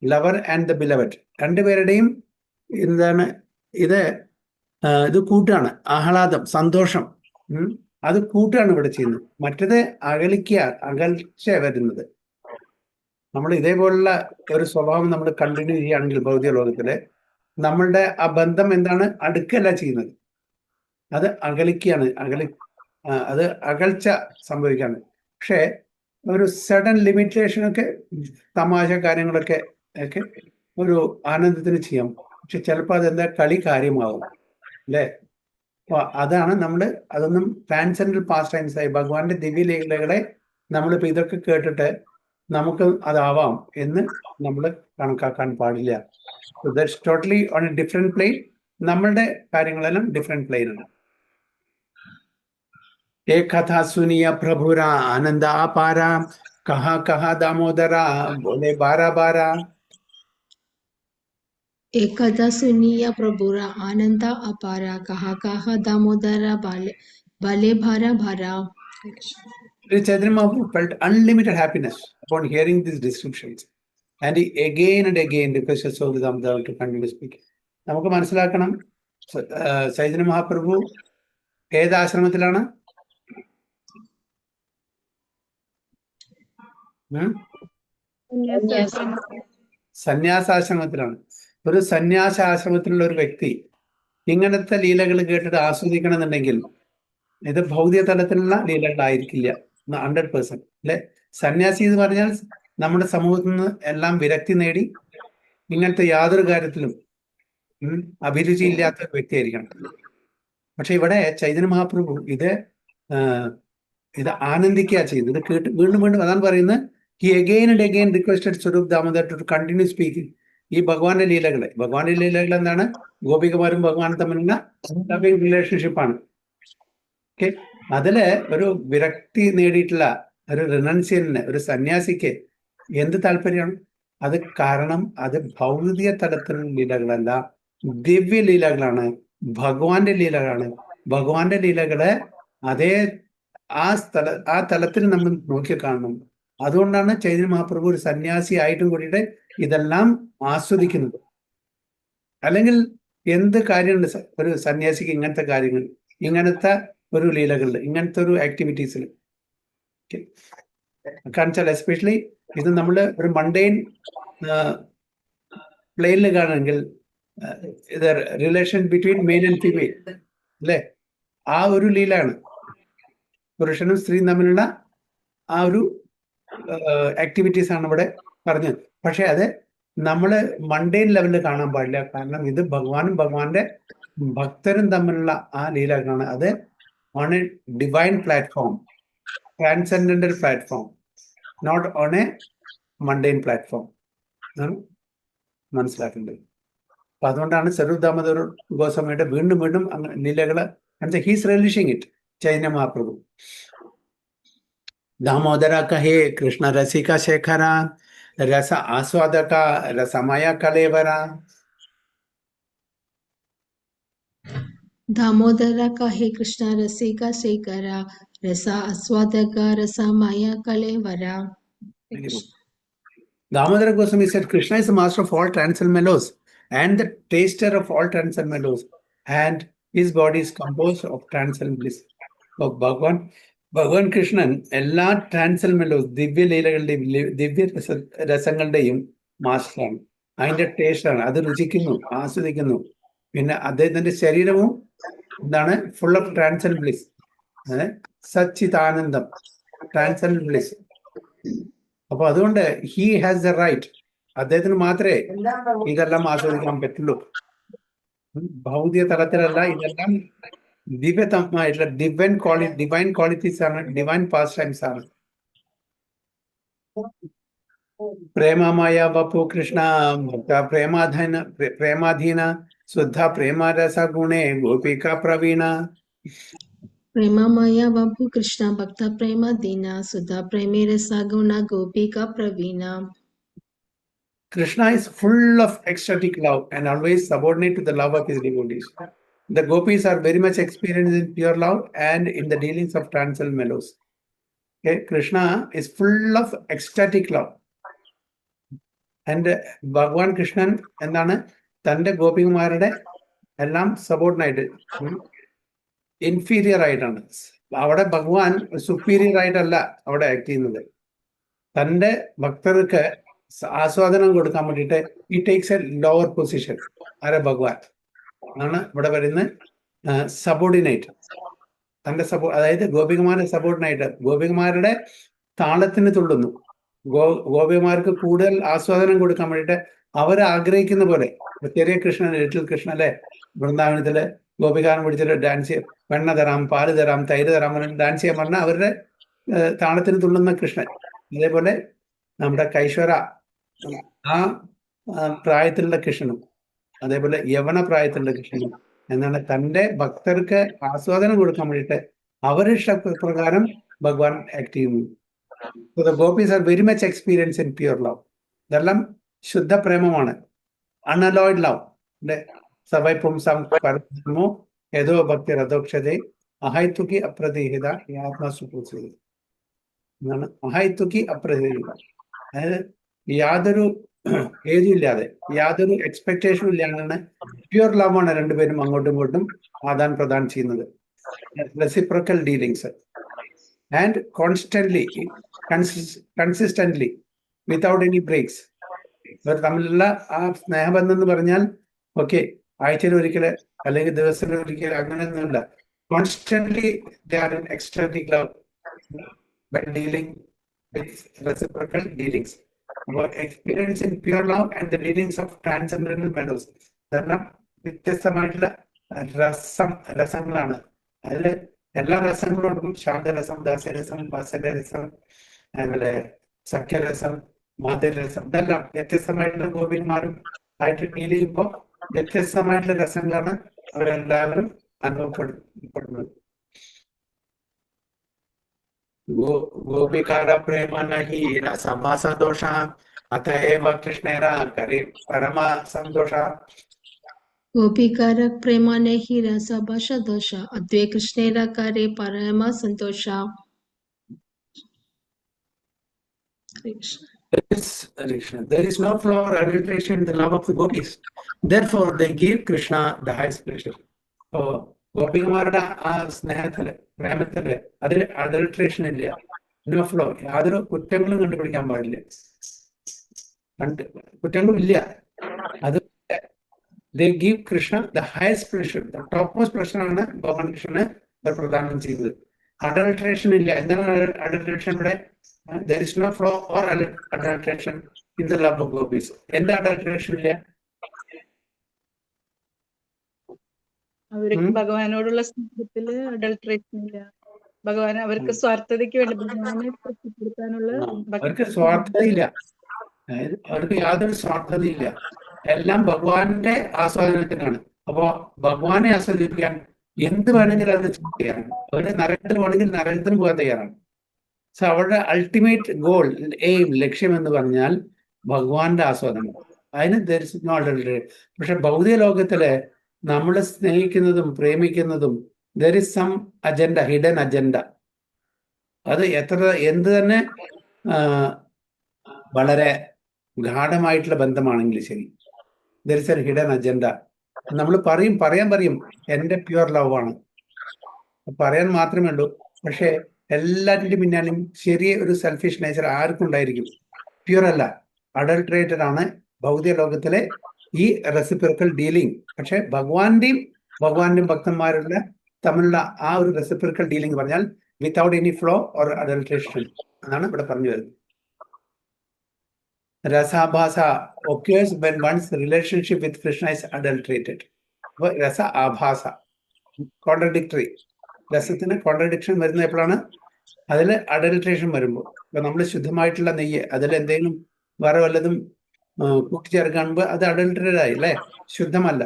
ലവർ ആൻഡ് ദ ബിലവഡ്, രണ്ടുപേരുടെയും എന്താണ് ഇത് കൂട്ടാണ്. ആഹ്ലാദം, സന്തോഷം, അത് കൂട്ടാണ് ഇവിടെ ചെയ്യുന്നത്. മറ്റത് അകൽച്ച വരുന്നത്. നമ്മൾ ഇതേപോലുള്ള ഒരു സ്വഭാവം നമ്മൾ കണ്ടിന്യൂ ചെയ്യുകയാണെങ്കിൽ ഭൗതിക ലോകത്തില് നമ്മളുടെ ആ ബന്ധം എന്താണ്, അടുക്കല്ല ചെയ്യുന്നത്, അത് അകലിക്കുകയാണ്. അത് അകൽച്ച സംഭവിക്കാണ്. പക്ഷെ ഒരു സഡൻ ലിമിറ്റേഷനൊക്കെ, തമാശ കാര്യങ്ങളൊക്കെ ഒരു ആനന്ദത്തിന് ചെയ്യാം. പക്ഷെ ചിലപ്പോൾ അതെന്താ കളി കാര്യമാവും അല്ലേ? അപ്പൊ അതാണ് അതൊന്നും ട്രാൻസെൻഡൽ പാസ് ടൈംസ് ആയി ഭഗവാന്റെ ദിവ്യലീലകളെ നമ്മളിപ്പോ ഇതൊക്കെ കേട്ടിട്ട് നമുക്ക് അതാവാം എന്ന് നമ്മൾ കണക്കാക്കാൻ പാടില്ല. That's totally on a different plane. നമ്മളുടെ കാര്യങ്ങളെല്ലാം ഡിഫറെന്റ് പ്ലെയിനാണ്. एक कथा सुनिया प्रभुरा आनंद अपारा कहा कहा दामोदरा बोले 12 एक कथा सुनिया प्रभुरा आनंद अपारा कहा कहा दामोदरा बाले भारा भारा. Chaitanya Mahaprabhu felt unlimited happiness upon hearing these descriptions, and he again and again requested Saudhi Damodar to continue speaking. നമുക്ക് മനസ്സിലാക്കണം, ചൈതന്യ മഹാപ്രഭു ഏത് ആശ്രമത്തിലാണ്? സന്യാസാശ്രമത്തിലാണ്. ഒരു സന്യാസാശ്രമത്തിലുള്ള ഒരു വ്യക്തി ഇങ്ങനത്തെ ലീലകൾ കേട്ടിട്ട് ആസ്വദിക്കണമെന്നുണ്ടെങ്കിൽ ഇത് ഭൗതിക തലത്തിലുള്ള ലീലകളായിരിക്കില്ല 100%. അല്ലെ? സന്യാസി എന്ന് പറഞ്ഞാൽ നമ്മുടെ സമൂഹത്തിൽ നിന്ന് എല്ലാം വിരക്തി നേടി ഇങ്ങനത്തെ യാതൊരു കാര്യത്തിലും അഭിരുചി ഇല്ലാത്ത വ്യക്തിയായിരിക്കണം. പക്ഷെ ഇവിടെ ചൈതന്യ മഹാപ്രഭു ഇത് ആനന്ദിക്കുക ചെയ്യുന്നത്. ഇത് കേട്ട് വീണ്ടും വീണ്ടും അതാണ് പറയുന്നത്, He again and again requested Swarup Damodar to continue speaking. ഈ ഭഗവാന്റെ ലീലകൾ എന്താണ്? ഗോപികമാരും ഭഗവാനും തമ്മിലുള്ള ലവിംഗ് റിലേഷൻഷിപ്പാണ്. ഓക്കെ, അതില് ഒരു വിരക്തി നേടിയിട്ടുള്ള ഒരു റിനൻഷ്യന്, ഒരു സന്യാസിക്ക് എന്ത് താല്പര്യമാണ്? അത് കാരണം അത് ഭൗതിക തലത്തിലുള്ള ലീലകളല്ല, ദിവ്യ ലീലകളാണ്, ഭഗവാന്റെ ലീലകളാണ്. ഭഗവാന്റെ ലീലകളെ അതേ ആ തലത്തിൽ നമ്മൾ നോക്കിക്കാണണം. അതുകൊണ്ടാണ് ചൈതന്യ മഹാപ്രഭു ഒരു സന്യാസി ആയിട്ടും കൂടിയിട്ട് ഇതെല്ലാം ആസ്വദിക്കുന്നത്. അല്ലെങ്കിൽ എന്ത് കാര്യമുണ്ട് ഒരു സന്യാസിക്ക് ഇങ്ങനത്തെ കാര്യങ്ങൾ, ഇങ്ങനത്തെ ഒരു ലീലകളിൽ, ഇങ്ങനത്തെ ഒരു ആക്ടിവിറ്റീസിൽ? കാരണം വെച്ചാൽ എസ്പെഷ്യലി ഇത് നമ്മൾ ഒരു മണ്ടൈൻ പ്ലെയിനിൽ കാണുമെങ്കിൽ ഇത് relation between male and female അല്ലേ, ആ ഒരു ലീലാണ്, പുരുഷനും സ്ത്രീയും തമ്മിലുള്ള ആ ഒരു ആക്ടിവിറ്റീസ് ആണ് ഇവിടെ പറഞ്ഞത്. പക്ഷെ അത് നമ്മൾ മണ്ടൈൻ ലെവലിൽ കാണാൻ പാടില്ല. കാരണം ഇത് ഭഗവാനും ഭഗവാന്റെ ഭക്തരും തമ്മിലുള്ള ആ ലീലകളാണ്. അത് on a divine platform, transcendental platform, not on a mundane platform എന്നാണ് മനസ്സിലാക്കേണ്ടത്. അപ്പൊ അതുകൊണ്ടാണ് സ്വരൂപ് ദാമോദർ ഗോസ്വാമിയുടെ വീണ്ടും വീണ്ടും ലീലകള് he's relishing it, Chaitanya Mahaprabhu. Damodar कहे कृष्ण रसिका शेखरा, रस आस्वादक रसमय कलेवरा. दामोदर कहे कृष्ण रसिका शेखरा, रस आस्वादक रसमय कलेवरा. Damodara Goswami said Krishna is the master of all transcendental mellows and the taster of all transcendental mellows, and his body is composed of transcendental bliss. So ഭഗവാൻ കൃഷ്ണൻ എല്ലാ ട്രാൻസൽ മെലോസ്, ദിവ്യ ലീലകളുടെയും ദിവ്യ രസങ്ങളുടെയും മാസ്റ്ററാണ്. അതിന്റെ ടേസ്റ്റാണ്, അത് രുചിക്കുന്നു, ആസ്വദിക്കുന്നു. പിന്നെ അദ്ദേഹത്തിന്റെ ശരീരവും എന്താണ്? ഫുൾ ഓഫ് ട്രാൻസൽ ബ്ലിസ്, സച്ചിദാനന്ദം, ട്രാൻസൽ ബ്ലിസ്. അപ്പൊ അതുകൊണ്ട് ഹി ഹാസ് ദ റൈറ്റ്, അദ്ദേഹത്തിന് മാത്രമേ ഇതെല്ലാം ആസ്വദിക്കാൻ പറ്റുള്ളൂ. ഭൗതിക തലത്തിലല്ല, ഇതെല്ലാം ദിവ്യതമായിട്ടുള്ള ഡിവൈൻ ക്വാളിറ്റീസ് ആണ്, ഡിവൈൻ പാസ് ടൈംസ് ആണ്. പ്രേമമായ വപു കൃഷ്ണ ഭക്ത പ്രേമാധീന ശുദ്ധ പ്രേമരസ ഗുണേ ഗോപിക പ്രവീണ. प्रेममय वपु कृष्ण भक्त प्रेम दीना, सुधा प्रेमी रसा गुण गोपिका प्रवीणा. Krishna is full of ecstatic love and always subordinate to the love of his devotees. The gopis are very much experienced in pure love and in the dealings of transcendental mellows. Okay, Krishna is full of ecstatic love. And Bhagwan Krishnan എന്താണ്? തന്റെ ഗോപികുമാരുടെ എല്ലാം subordinate, inferior ആയിട്ടാണ്. അവിടെ ഭഗവാൻ superior ആയിട്ടല്ല അവിടെ act ചെയ്യുന്നത്. തന്റെ ഭക്തർക്ക് ആസ്വാദനം കൊടുക്കാൻ വേണ്ടിയിട്ട് ഈ ടേക്സ് എ ലോവർ പൊസിഷൻ. ആരെ? ഭഗവാൻ ആണ് ഇവിടെ വരുന്ന സബോർഡിനേറ്റ്. തന്റെ അതായത് ഗോപികുമാരുടെ സബോർഡിനേറ്റ്, ഗോപികുമാരുടെ താളത്തിന് തുള്ളുന്നു. ഗോപികുമാർക്ക് കൂടുതൽ ആസ്വാദനം കൊടുക്കാൻ വേണ്ടിയിട്ട് അവർ ആഗ്രഹിക്കുന്ന പോലെ. ചെറിയ കൃഷ്ണൻ, ലിറ്റിൽ കൃഷ്ണൻ അല്ലെ, വൃന്ദാവനത്തില് ഗോപികാരൻ പിടിച്ചിട്ട് ഡാൻസ് ചെയ്യാം, വെണ്ണ തരാം, പാല് തരാം, തൈര് തരാം ഡാൻസ് ചെയ്യാൻ പറഞ്ഞാൽ അവരുടെ താളത്തിന് തുള്ളുന്ന കൃഷ്ണൻ. അതേപോലെ നമ്മുടെ കൈശ്വര ആ പ്രായത്തിലുള്ള കൃഷ്ണനും, അതേപോലെ യവന പ്രായത്തിലുള്ള കൃഷ്ണനും എന്നാണ് തന്റെ ഭക്തർക്ക് ആസ്വാദനം കൊടുക്കാൻ വേണ്ടിയിട്ട് അവരുടെ ഇഷ്ടപ്രകാരം ഭഗവാൻ ആക്ട് ചെയ്യുന്നു. So the gopis are very much experienced in pure love. ഇതെല്ലാം ശുദ്ധ പ്രേമമാണ്, അൺഅലോയ്ഡ് ലവ്. സവൈ പുംസം പരമോ യഥോ ഭക്തി രഥോക്ഷതേ അഹൈതുകി അപ്രതിഹിത ആത്മസുപൂസി എന്നാണ്. അഹൈതുകി അപ്രതിഹിത, അതായത് യാതൊരു ഏതും ഇല്ലാതെ, യാതൊരു എക്സ്പെക്ടേഷനും ഇല്ലാണ്ടാണ് പ്യൂർ ലവാണ് രണ്ടുപേരും അങ്ങോട്ടും ഇങ്ങോട്ടും ആദാൻ പ്രദാനം ചെയ്യുന്നത്. Reciprocal dealings and consistently without any breaks. ഇവർ തമ്മിലുള്ള ആ സ്നേഹബന്ധം എന്ന് പറഞ്ഞാൽ ഓക്കെ ആഴ്ചയിൽ ഒരിക്കല് അല്ലെങ്കിൽ ദിവസത്തിൽ ഒരിക്കൽ അങ്ങനെയൊന്നുമില്ല. Constantly they are in ecstatic love by dealing with reciprocal dealings. About experience in pure love and the dealings of transcendental mellows. ഇതെല്ലാം വ്യത്യസ്തമായിട്ടുള്ള രസങ്ങളാണ്. അതില് എല്ലാ രസങ്ങളോടും ശാന്തരസം, ദാസ്യരസം, വാത്സല്യരസം, അതുപോലെ സഖ്യരസം, മാധുരരസം, ഇതെല്ലാം വ്യത്യസ്തമായിട്ടുള്ള ഗോപിന്മാരും ആയിട്ട് ഡീൽ ചെയ്യുമ്പോൾ വ്യത്യസ്തമായിട്ടുള്ള രസങ്ങളാണ് അവരെല്ലാവരും അനുഭവപ്പെടുന്നത്. ഗോപികാര പ്രേമന ഹി സഭാസന്തോഷ അതയേവ കൃഷ്ണേര കരി പരമ സന്തോഷ. गोपीकार प्रेमा नहीं रसा भाषा दोषा अद्वै कृष्णेरा कार्य परम संतोषा. There is no flaw or adulteration in the love of the gopis. Therefore, they give Krishna the highest pleasure. So, ഗോപികുമാരുടെ ആ സ്നേഹത്തില്, പ്രേമത്തില് അതിൽ അഡൾട്രേഷൻ ഇല്ല, നോ ഫ്ലോ, യാതൊരു കുറ്റങ്ങളും കണ്ടുപിടിക്കാൻ പാടില്ല, കുറ്റങ്ങളും ഇല്ല. അത് they give Krishna the highest pleasure, the topmost pleasure ആണ് ഭഗവാൻ കൃഷ്ണന് പ്രദാനം ചെയ്തത്. അഡൾട്രേഷൻ ഇല്ല. എന്താണ് അഡൾട്രേഷൻ? ഇവിടെ there is no flaw or adulteration in the love of gopis. എന്താ അഡൾട്രേഷൻ ഇല്ല? അവർക്ക് ഭഗവാനോടുള്ള സ്നേഹത്തില് അഡൾട്രേഷൻ ഇല്ല. ഭഗവാൻ അവർക്ക് സ്വാർത്ഥതയ്ക്ക് വേണ്ടി ഭഗവാനെ തൃപ്തിപ്പെടുത്താനുള്ള അവർക്ക് സ്വാർത്ഥതയില്ല, അവർക്ക് യാതൊരു സ്വാർത്ഥതയില്ല, എല്ലാം ഭഗവാന്റെ ആസ്വാദനത്തിനാണ്. അപ്പോ ഭഗവാനെ ആസ്വദിക്കാൻ എന്ത് വേണമെങ്കിലും അത് ചെയ്യാൻ, അവരുടെ നരകത്തിൽ വേണമെങ്കിൽ നരകത്തിന് പോകാൻ തയ്യാറാണ്. സോ അവരുടെ അൾട്ടിമേറ്റ് ഗോൾ, എയിം, ലക്ഷ്യം എന്ന് പറഞ്ഞാൽ ഭഗവാന്റെ ആസ്വാദനം. അതിന് there is no adulteration. പക്ഷെ ഭൗതിക ലോകത്തില് നമ്മൾ സ്നേഹിക്കുന്നതും പ്രേമിക്കുന്നതും there is some agenda, hidden agenda. അത് എന്ത് തന്നെ വളരെ ഗാഢമായിട്ടുള്ള ബന്ധമാണെങ്കിലും ശരി, there is a hidden agenda. നമ്മൾ പറയും എൻ്റെ പ്യുവർ ലവ് ആണ്, പറയാൻ മാത്രമേ ഉള്ളൂ. പക്ഷെ എല്ലാറ്റിൻ്റെയും പിന്നാലും ചെറിയ ഒരു സെൽഫിഷ് നേച്ചർ ആർക്കും ഉണ്ടായിരിക്കും. പ്യുവർ അല്ല, അഡൾട്രേറ്റഡ് ആണ് ഭൗതിക ലോകത്തിലെ ഈ റെസിപ്രോക്കൽ ഡീലിംഗ്. പക്ഷെ ഭഗവാന്റെയും ഭക്തന്മാരുടെ തമ്മിലുള്ള ആ ഒരു റെസിപ്രോക്കൽ ഡീലിംഗ് പറഞ്ഞാൽ without any flow or adulteration എന്നാണ് ഇവിടെ പറഞ്ഞു വരുന്നത്. രസാഭാസ occurs when one's relationship with Krishna is adulterated. അപ്പോൾ രസ ആഭാസ, കോൺട്രഡിക്ടറി, രസത്തിന് കോൺട്രഡിക്ഷൻ വരുന്നത് എപ്പോഴാണ്? അതിൽ അഡൾട്രേഷൻ വരുമ്പോൾ. ഇപ്പൊ നമ്മൾ ശുദ്ധമായിട്ടുള്ള നെയ്യ് അതിൽ എന്തെങ്കിലും വേറെ വല്ലതും കൂട്ടിച്ചേർക്കുമ്പോൾ അത് അഡൾട്രേറ്റഡ് ആയി അല്ലേ, ശുദ്ധമല്ല.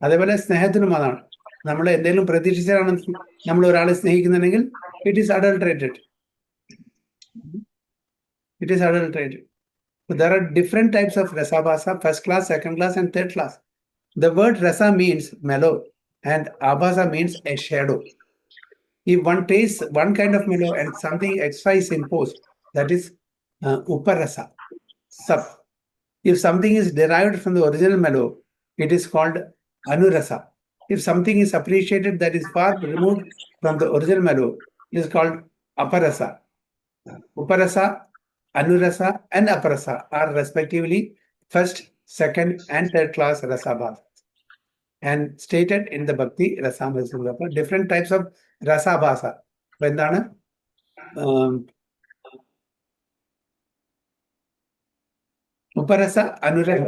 അതേപോലെ സ്നേഹത്തിനും അതാണ്. നമ്മൾ എന്തെങ്കിലും പ്രതീക്ഷിച്ചാണ് നമ്മൾ ഒരാളെ സ്നേഹിക്കുന്നുണ്ടെങ്കിൽ it is adulterated. So there are different types of rasabhasa: first class, second class, and third class. The word rasa means mellow, and abhasa means a shadow. If one tastes one kind of mellow and something extra is imposed, that is uparasa, sub. If something is derived from the original mellow, it is called anurasa. If something is appreciated that is far removed from the original mellow, it is called aparasa. Uparasa, Anurasa and Aparasa are respectively first, second, and third class rasabhasa, and stated in the Bhakti Rasamrita. Different types of rasabhasa. എന്താണ്? ഉപരസ, അനുരസ,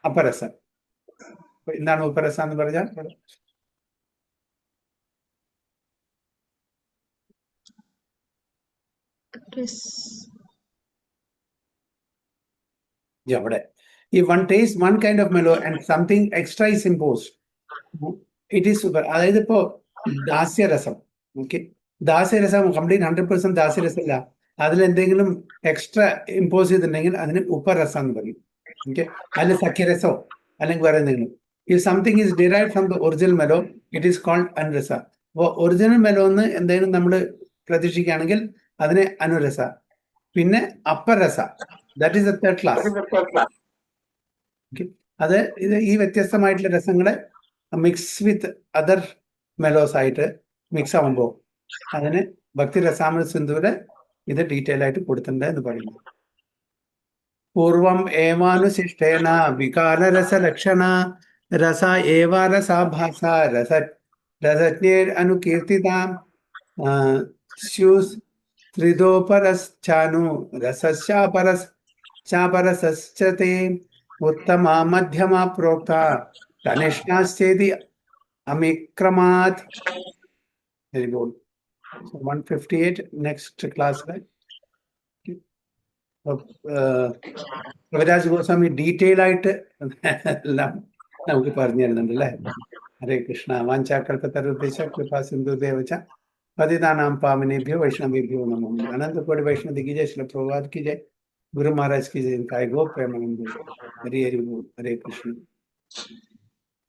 അപരസ. എന്താണ് ഉപരസ എന്ന് പറഞ്ഞാൽ? അവിടെ if one tastes one kind of mellow and something extra is imposed, it is super. അതായത് ഇപ്പോ ദാസ്യരസം, okay, ദാസ്യരസം complete 100% ദാസ്യരസം ഇല്ല, അതിലെന്തെങ്കിലും extra impose ചെയ്തിട്ടുണ്ടെങ്കിൽ അതിന് ഉപരസം എന്ന് പറയും. ഓക്കെ, അതിൽ സഖ്യരസോ അല്ലെങ്കിൽ വേറെ എന്തെങ്കിലും. if something is derived from the original mellow, it is called അനുരസ. അപ്പോൾ ഒറിജിനൽ മെലോ എന്ന് എന്തെങ്കിലും നമ്മൾ പ്രതീക്ഷിക്കുകയാണെങ്കിൽ അതിന് അനുരസ. പിന്നെ അപ്പരസ, that is the third class. അത് ഈ വ്യത്യസ്തമായിട്ടുള്ള രസങ്ങളെ മിക്സ് വിത്ത് അതർ മെലോസ് ആയിട്ട് മിക്സ് ആവുമ്പോൾ അതിന് ഭക്തി രസാമൃത സിന്ധുവില് ഇത് ഡീറ്റെയിൽ ആയിട്ട് കൊടുത്തിട്ടുണ്ട് എന്ന് പറയുന്നു. പൂർവം ഏവാനുശിഷ്ടേന വികാരരസ ലക്ഷണ രസ ഏവാരസാഭാസ രസജ്ഞേർ അനുകീർത്തിതാം സ്യൂസ് ത്രിദോപരശ്ചാനു രസശ്ചാപരശ്ചതേ ഉത്തമ മധ്യമ പ്രോക്ത തനിഷ്ഠാശ്ചേതി അമിക്രമാത്. Very good. 158 next class, right? Kaviraj Goswami detail ആയിട്ട് എല്ലാം നമുക്ക് പറഞ്ഞു തരുന്നുണ്ട് അല്ലേ. ഹരേ കൃഷ്ണ. വാഞ്ചാകൽപതരുഭ്യശ്ച കൃപാ സിന്ധുദേവച പതിതാനാം പാവനേഭ്യോ വൈഷ്ണവേഭ്യോ നമോ നമഃ. अनंत कोटि वैष्णव की जय, श्रील प्रभुपाद की जय, गुरु महाराज की जय, काय गो प्रेमानंद। हरे हरि बोल। हरे कृष्ण।